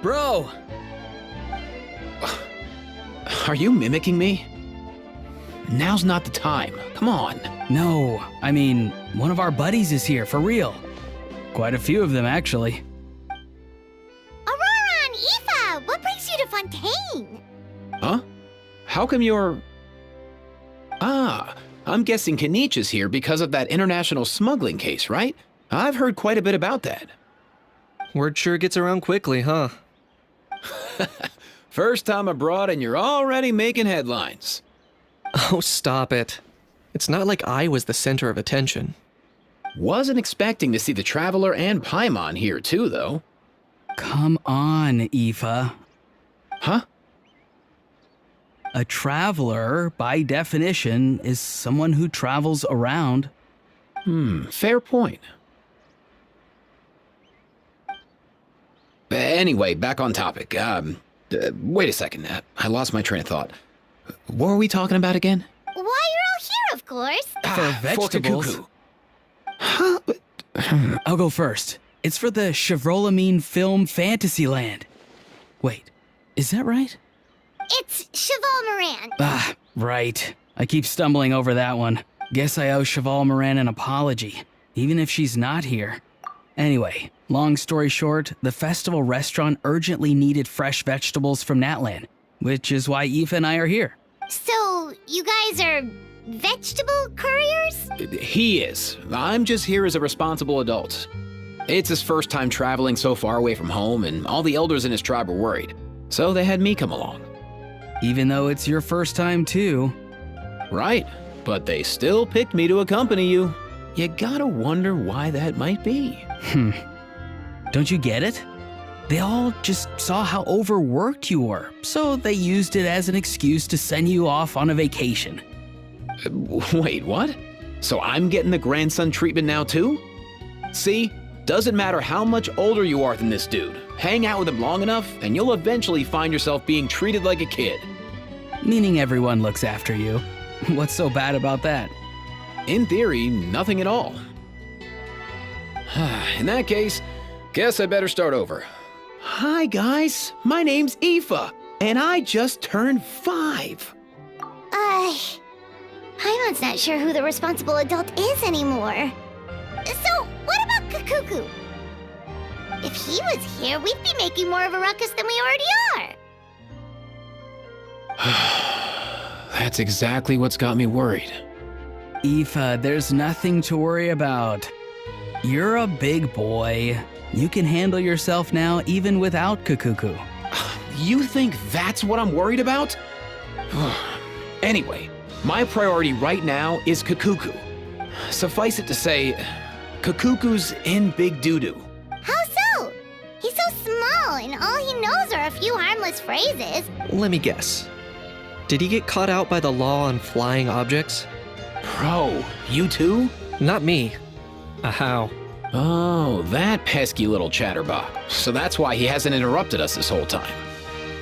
Bro! Are you mimicking me? Now's not the time. Come on. No, I mean, one of our buddies is here, for real. Quite a few of them, actually. Aurora and Aoife, mean? Huh? How come you're... Ah, I'm guessing Kenichi's here because of that international smuggling case, right? I've heard quite a bit about that. Word sure gets around quickly, huh? First time abroad and you're already making headlines. Oh, stop it. It's not like I was the center of attention. Wasn't expecting to see the Traveler and Paimon here too, though. Come on, Aoife. Huh? A traveler, by definition, is someone who travels around. Fair point. Anyway, back on topic. Wait a second. I lost my train of thought. What were we talking about again? Why, you're all here, of course. For vegetables. Kikuku. Huh? I'll go first. It's for the Chevrolamine Film Fantasyland. Wait, is that right? It's Cheval Moran. Ah, right. I keep stumbling over that one. Guess I owe Cheval Moran an apology, even if she's not here. Anyway, long story short, the festival restaurant urgently needed fresh vegetables from Natlan, which is why Aoife and I are here. So, you guys are vegetable couriers? He is. I'm just here as a responsible adult. It's his first time traveling so far away from home, and all the elders in his tribe were worried. So they had me come along. Even though it's your first time too. Right, but they still picked me to accompany you. You gotta wonder why that might be. Don't you get it? They all just saw how overworked you were, so they used it as an excuse to send you off on a vacation. Wait, what? So I'm getting the grandson treatment now too? See, doesn't matter how much older you are than this dude. Hang out with him long enough, and you'll eventually find yourself being treated like a kid. Meaning everyone looks after you. What's so bad about that? In theory, nothing at all. In that case, guess I better start over. Hi guys, my name's Aoife, and I just turned 5. Paimon's not sure who the responsible adult is anymore. So, what about Kakuku? If he was here, we'd be making more of a ruckus than we already are. That's exactly what's got me worried. Aoife, there's nothing to worry about. You're a big boy. You can handle yourself now even without Kakuku. You think that's what I'm worried about? Anyway, my priority right now is Kakuku. Suffice it to say, Kakuku's in big doo-doo. How so? He's so small, and all he knows are a few harmless phrases. Let me guess. Did he get caught out by the law on flying objects? Bro, you too? Not me. How? Oh, that pesky little chatterbox. So that's why he hasn't interrupted us this whole time.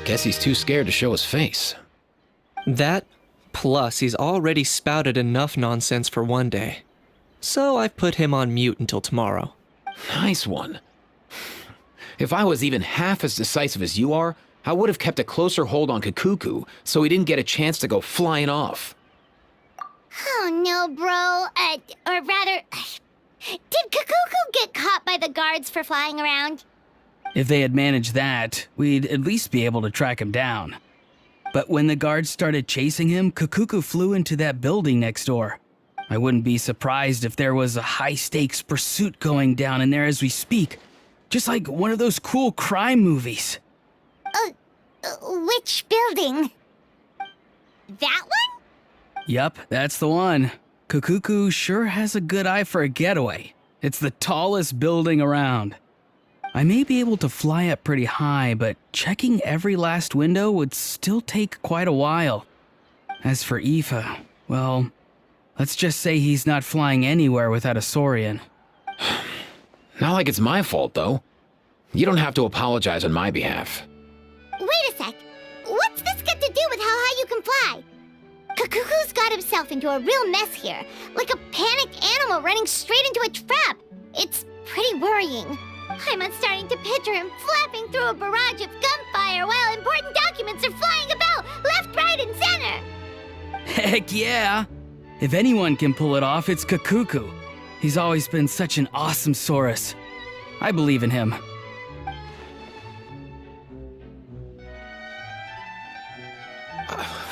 Guess he's too scared to show his face. That, plus he's already spouted enough nonsense for one day. So I've put him on mute until tomorrow. Nice one. If I was even half as decisive as you are, I would have kept a closer hold on Kakuku so he didn't get a chance to go flying off. Oh no, bro. Or rather, did Kakuku get caught by the guards for flying around? If they had managed that, we'd at least be able to track him down. But when the guards started chasing him, Kakuku flew into that building next door. I wouldn't be surprised if there was a high-stakes pursuit going down in there as we speak. Just like one of those cool crime movies. Which building? That one? Yup, that's the one. Kakuku sure has a good eye for a getaway. It's the tallest building around. I may be able to fly up pretty high, but checking every last window would still take quite a while. As for Aoife, well, let's just say he's not flying anywhere without a Saurian. Not like it's my fault, though. You don't have to apologize on my behalf. Wait a sec. What's this got to do with how high you can fly? Kakuku's got himself into a real mess here, like a panicked animal running straight into a trap. It's pretty worrying. I'm starting to picture him flapping through a barrage of gunfire while important documents are flying about left, right, and center. Heck yeah! If anyone can pull it off, it's Kakuku. He's always been such an awesome Saurus. I believe in him.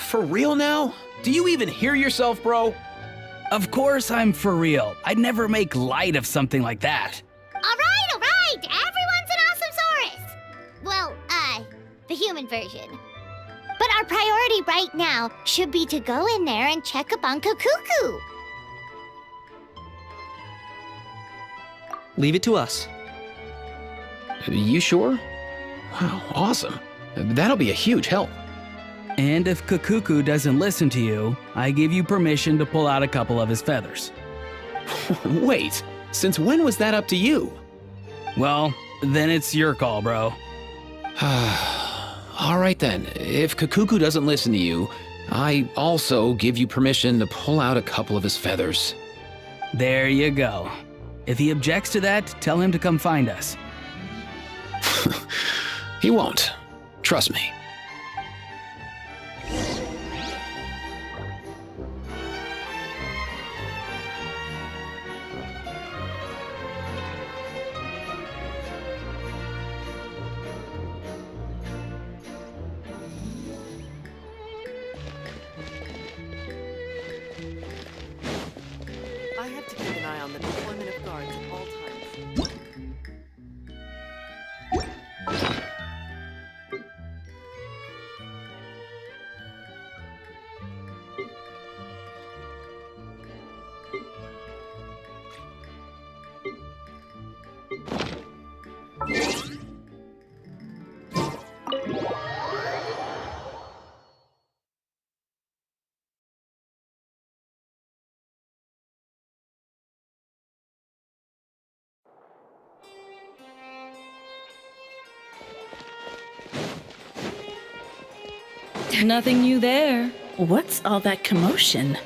For real now? Do you even hear yourself, bro? Of course I'm for real. I'd never make light of something like that. All right, everyone's an awesome-saurus! Well, the human version. But our priority right now should be to go in there and check up on Kukuku. Leave it to us. You sure? Wow, awesome. That'll be a huge help. And if Kukuku doesn't listen to you, I give you permission to pull out a couple of his feathers. Wait, since when was that up to you? Well, then it's your call, bro. All right then, if Kukuku doesn't listen to you, I also give you permission to pull out a couple of his feathers. There you go. If he objects to that, tell him to come find us. He won't. Trust me. I have to keep an eye on the deployment of guards at all times. Nothing new there. What's all that commotion?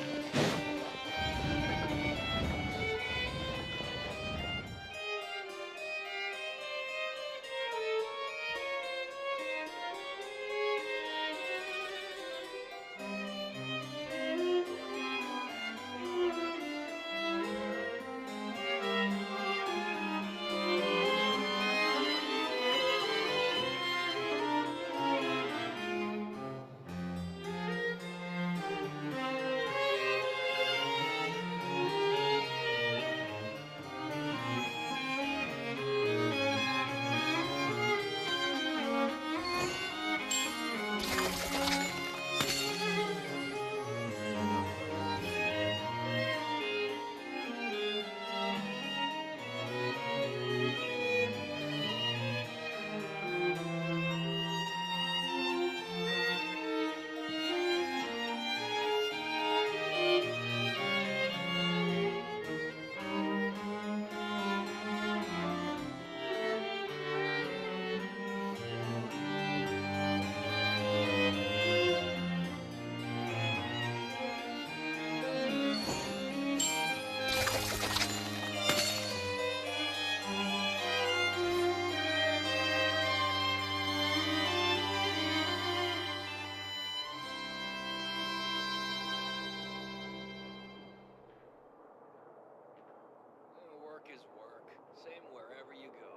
Work is work. Same wherever you go.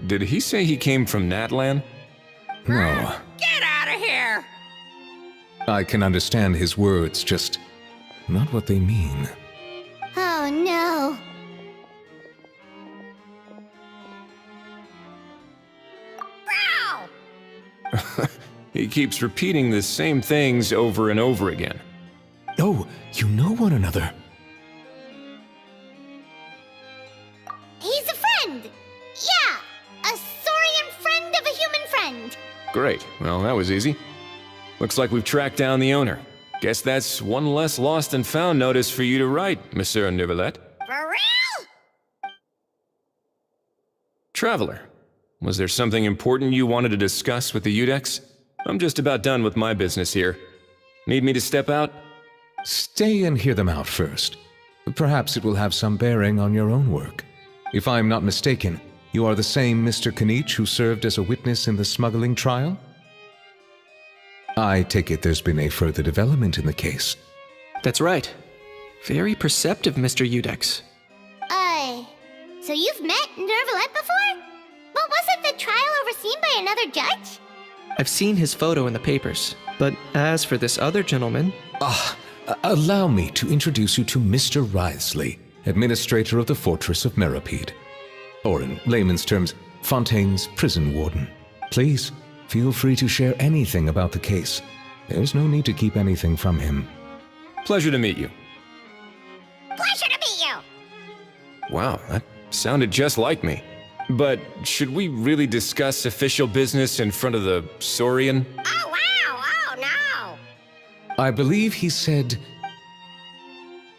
Did he say he came from Natlan? No. Get out of here! I can understand his words, just not what they mean. Oh no. He keeps repeating the same things over and over again. Oh, you know one another. He's a friend! Yeah! A saurian friend of a human friend! Great. Well, that was easy. Looks like we've tracked down the owner. Guess that's one less lost and found notice for you to write, Monsieur Neuvillette. For real? Traveler, was there something important you wanted to discuss with the Udex? I'm just about done with my business here. Need me to step out? Stay and hear them out first. Perhaps it will have some bearing on your own work. If I'm not mistaken, you are the same Mr. Kanich who served as a witness in the smuggling trial? I take it there's been a further development in the case. That's right. Very perceptive, Mr. Udex. So you've met Neuvillette before? But wasn't the trial overseen by another judge? I've seen his photo in the papers, but as for this other gentleman... Allow me to introduce you to Mr. Wriothesley, administrator of the Fortress of Meripede. Or in layman's terms, Fontaine's prison warden. Please, feel free to share anything about the case. There's no need to keep anything from him. Pleasure to meet you. Pleasure to meet you! Wow, that sounded just like me. But should we really discuss official business in front of the Saurian? Oh, wow! Oh, no! I believe he said,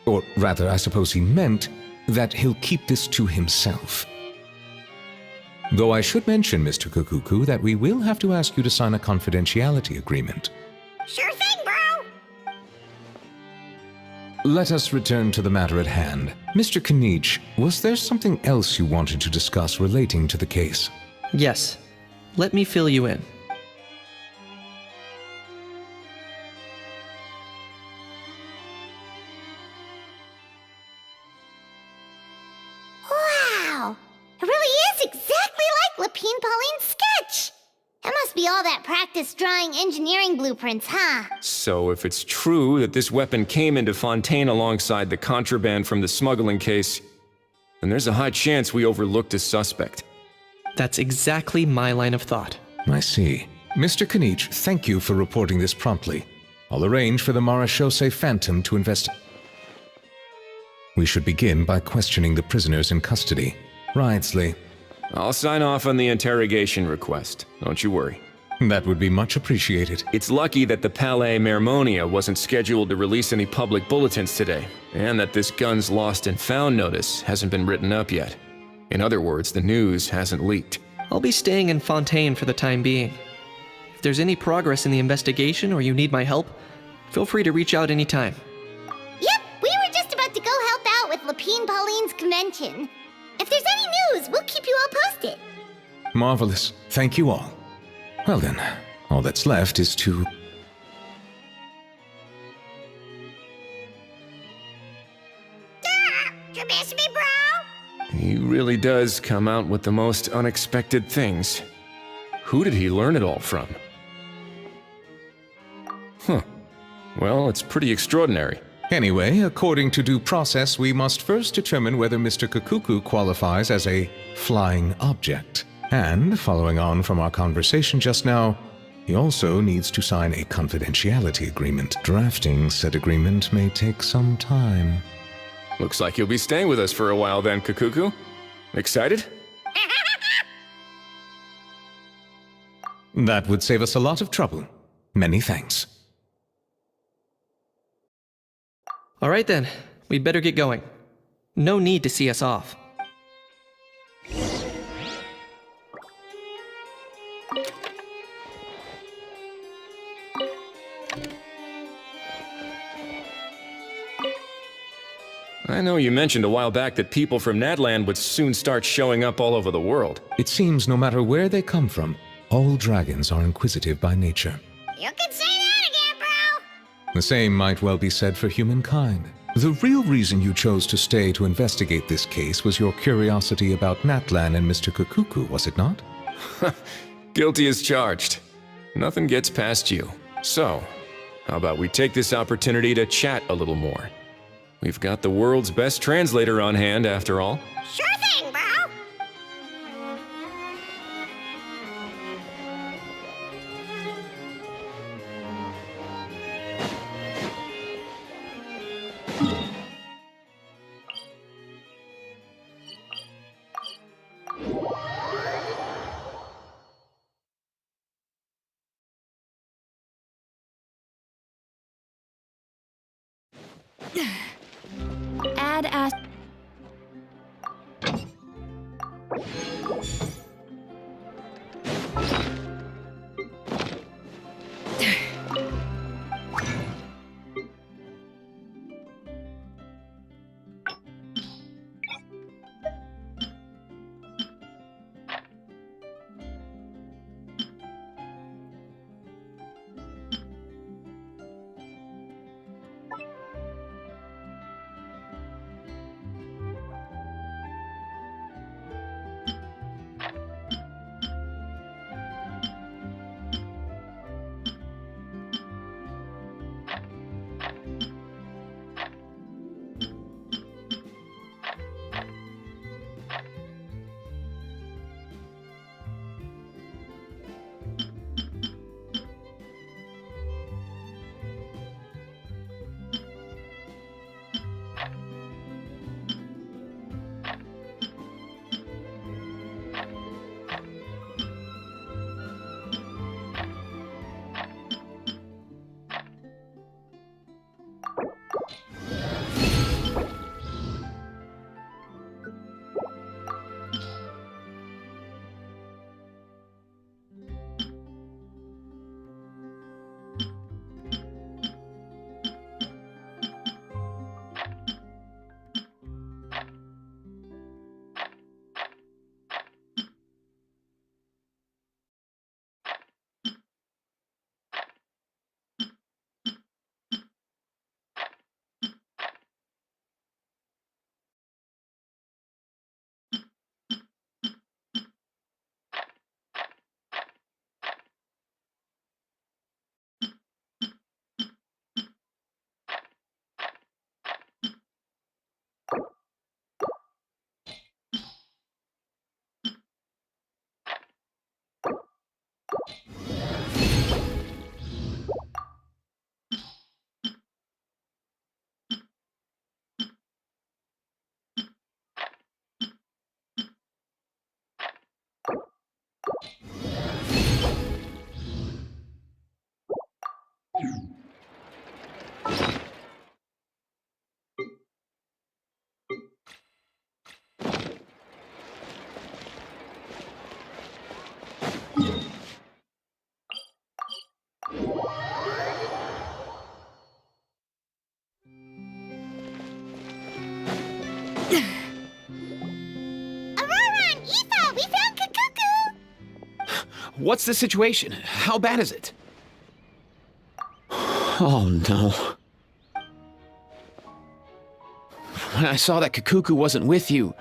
or rather, I suppose he meant, that he'll keep this to himself. Though I should mention, Mr. Kukuku, that we will have to ask you to sign a confidentiality agreement. Sure thing, bro! Let us return to the matter at hand. Mr. Kanich, was there something else you wanted to discuss relating to the case? Yes. Let me fill you in. Wow! It really is exactly like Lapine Pauline's sketch! It must be all that practice drawing engineering blueprints, huh? So if it's true that this weapon came into Fontaine alongside the contraband from the smuggling case, then there's a high chance we overlooked a suspect. That's exactly my line of thought. I see. Mr. Kanich, thank you for reporting this promptly. I'll arrange for the Marechaussee Phantom to investigate. We should begin by questioning the prisoners in custody. Wriothesley. I'll sign off on the interrogation request. Don't you worry. That would be much appreciated. It's lucky that the Palais Mermonia wasn't scheduled to release any public bulletins today, and that this guns lost and found notice hasn't been written up yet. In other words, the news hasn't leaked. I'll be staying in Fontaine for the time being. If there's any progress in the investigation or you need my help, feel free to reach out anytime. Yep, we were just about to go help out with Lapine Pauline's convention. If there's any news, we'll keep you all posted. Marvelous. Thank you all. Well then, all that's left is to... You miss me, bro? He really does come out with the most unexpected things. Who did he learn it all from? Huh. Well, it's pretty extraordinary. Anyway, according to due process, we must first determine whether Mr. Kukuku qualifies as a flying object. And, following on from our conversation just now, he also needs to sign a confidentiality agreement. Drafting said agreement may take some time. Looks like you'll be staying with us for a while then, Kukuku. Excited? That would save us a lot of trouble. Many thanks. All right then, we'd better get going. No need to see us off. I know you mentioned a while back that people from Nadland would soon start showing up all over the world. It seems no matter where they come from, all dragons are inquisitive by nature. You can say that again, bro! The same might well be said for humankind. The real reason you chose to stay to investigate this case was your curiosity about Natlan and Mr. Kukuku, was it not? Guilty as charged. Nothing gets past you. So, how about we take this opportunity to chat a little more? We've got the world's best translator on hand, after all. Sure thing, bro! What's the situation? How bad is it? Oh no. When I saw that Kakuku wasn't with you,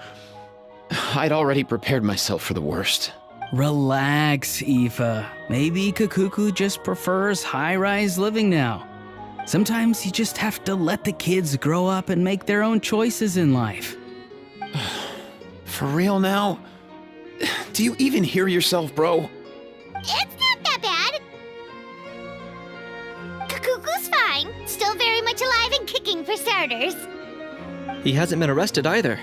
I'd already prepared myself for the worst. Relax, Aoife. Maybe Kakuku just prefers high-rise living now. Sometimes you just have to let the kids grow up and make their own choices in life. For real now? Do you even hear yourself, bro? It's not that bad. Kakuku's fine. Still very much alive and kicking for starters. He hasn't been arrested either,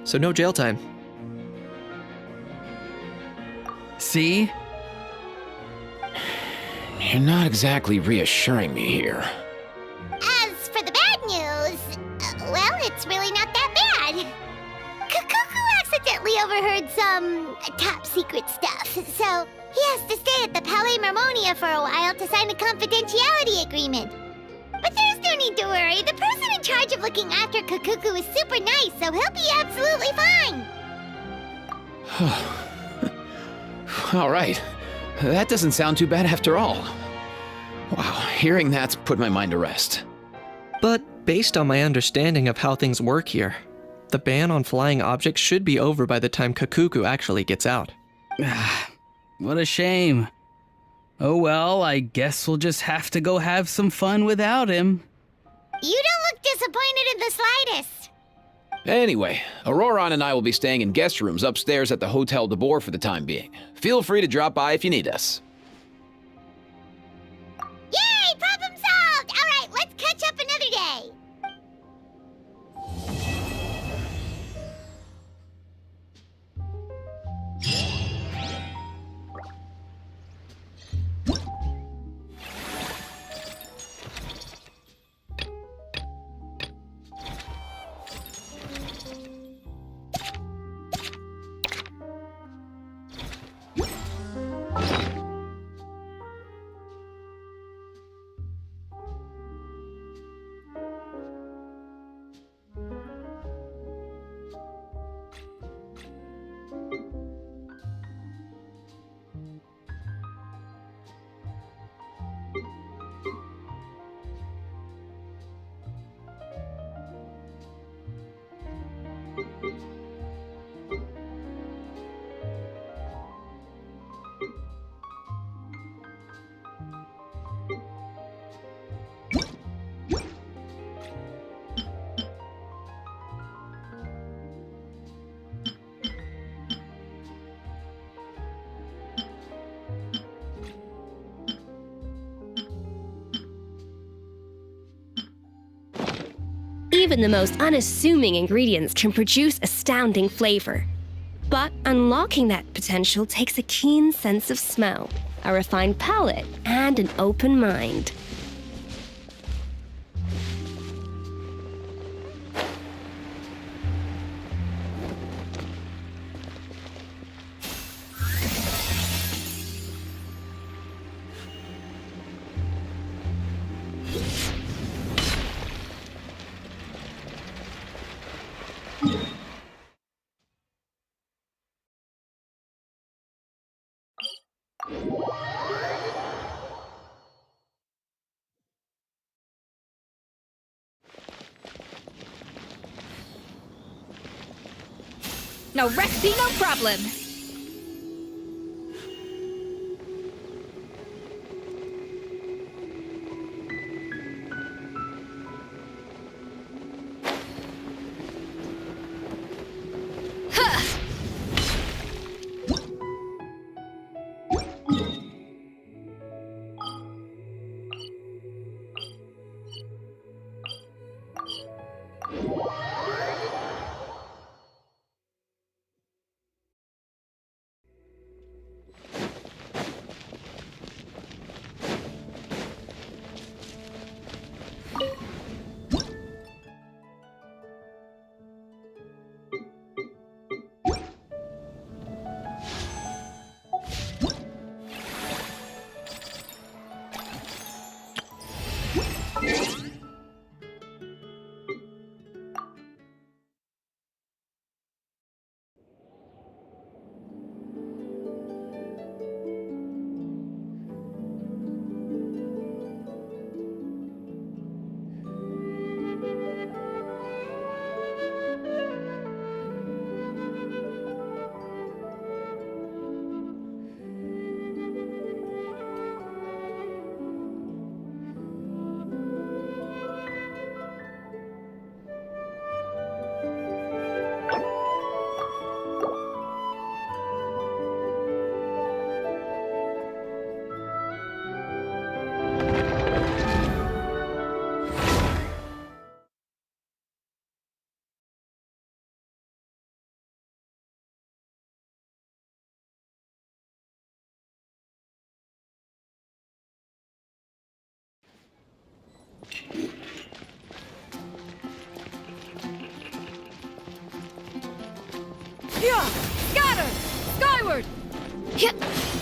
so no jail time. See? You're not exactly reassuring me here. As for the bad news, well, it's really not that bad. Kakuku accidentally overheard some top secret stuff, so he has to stay at the Palais Marmonia for a while to sign a confidentiality agreement. But there's no need to worry. The person in charge of looking after Kakuku is super nice, so he'll be absolutely fine. All right. That doesn't sound too bad after all. Wow, hearing that's put my mind to rest. But based on my understanding of how things work here, the ban on flying objects should be over by the time Kakuku actually gets out. What a shame. Oh well, I guess we'll just have to go have some fun without him. You don't look disappointed in the slightest. Anyway, Auroron and I will be staying in guest rooms upstairs at the Hotel de Boer for the time being. Feel free to drop by if you need us. Yay! Problem solved! All right, let's catch up another day. Even the most unassuming ingredients can produce astounding flavor. But unlocking that potential takes a keen sense of smell, a refined palate, and an open mind. No recipe, no problem. Yeah! Scatter! Skyward! Yeah.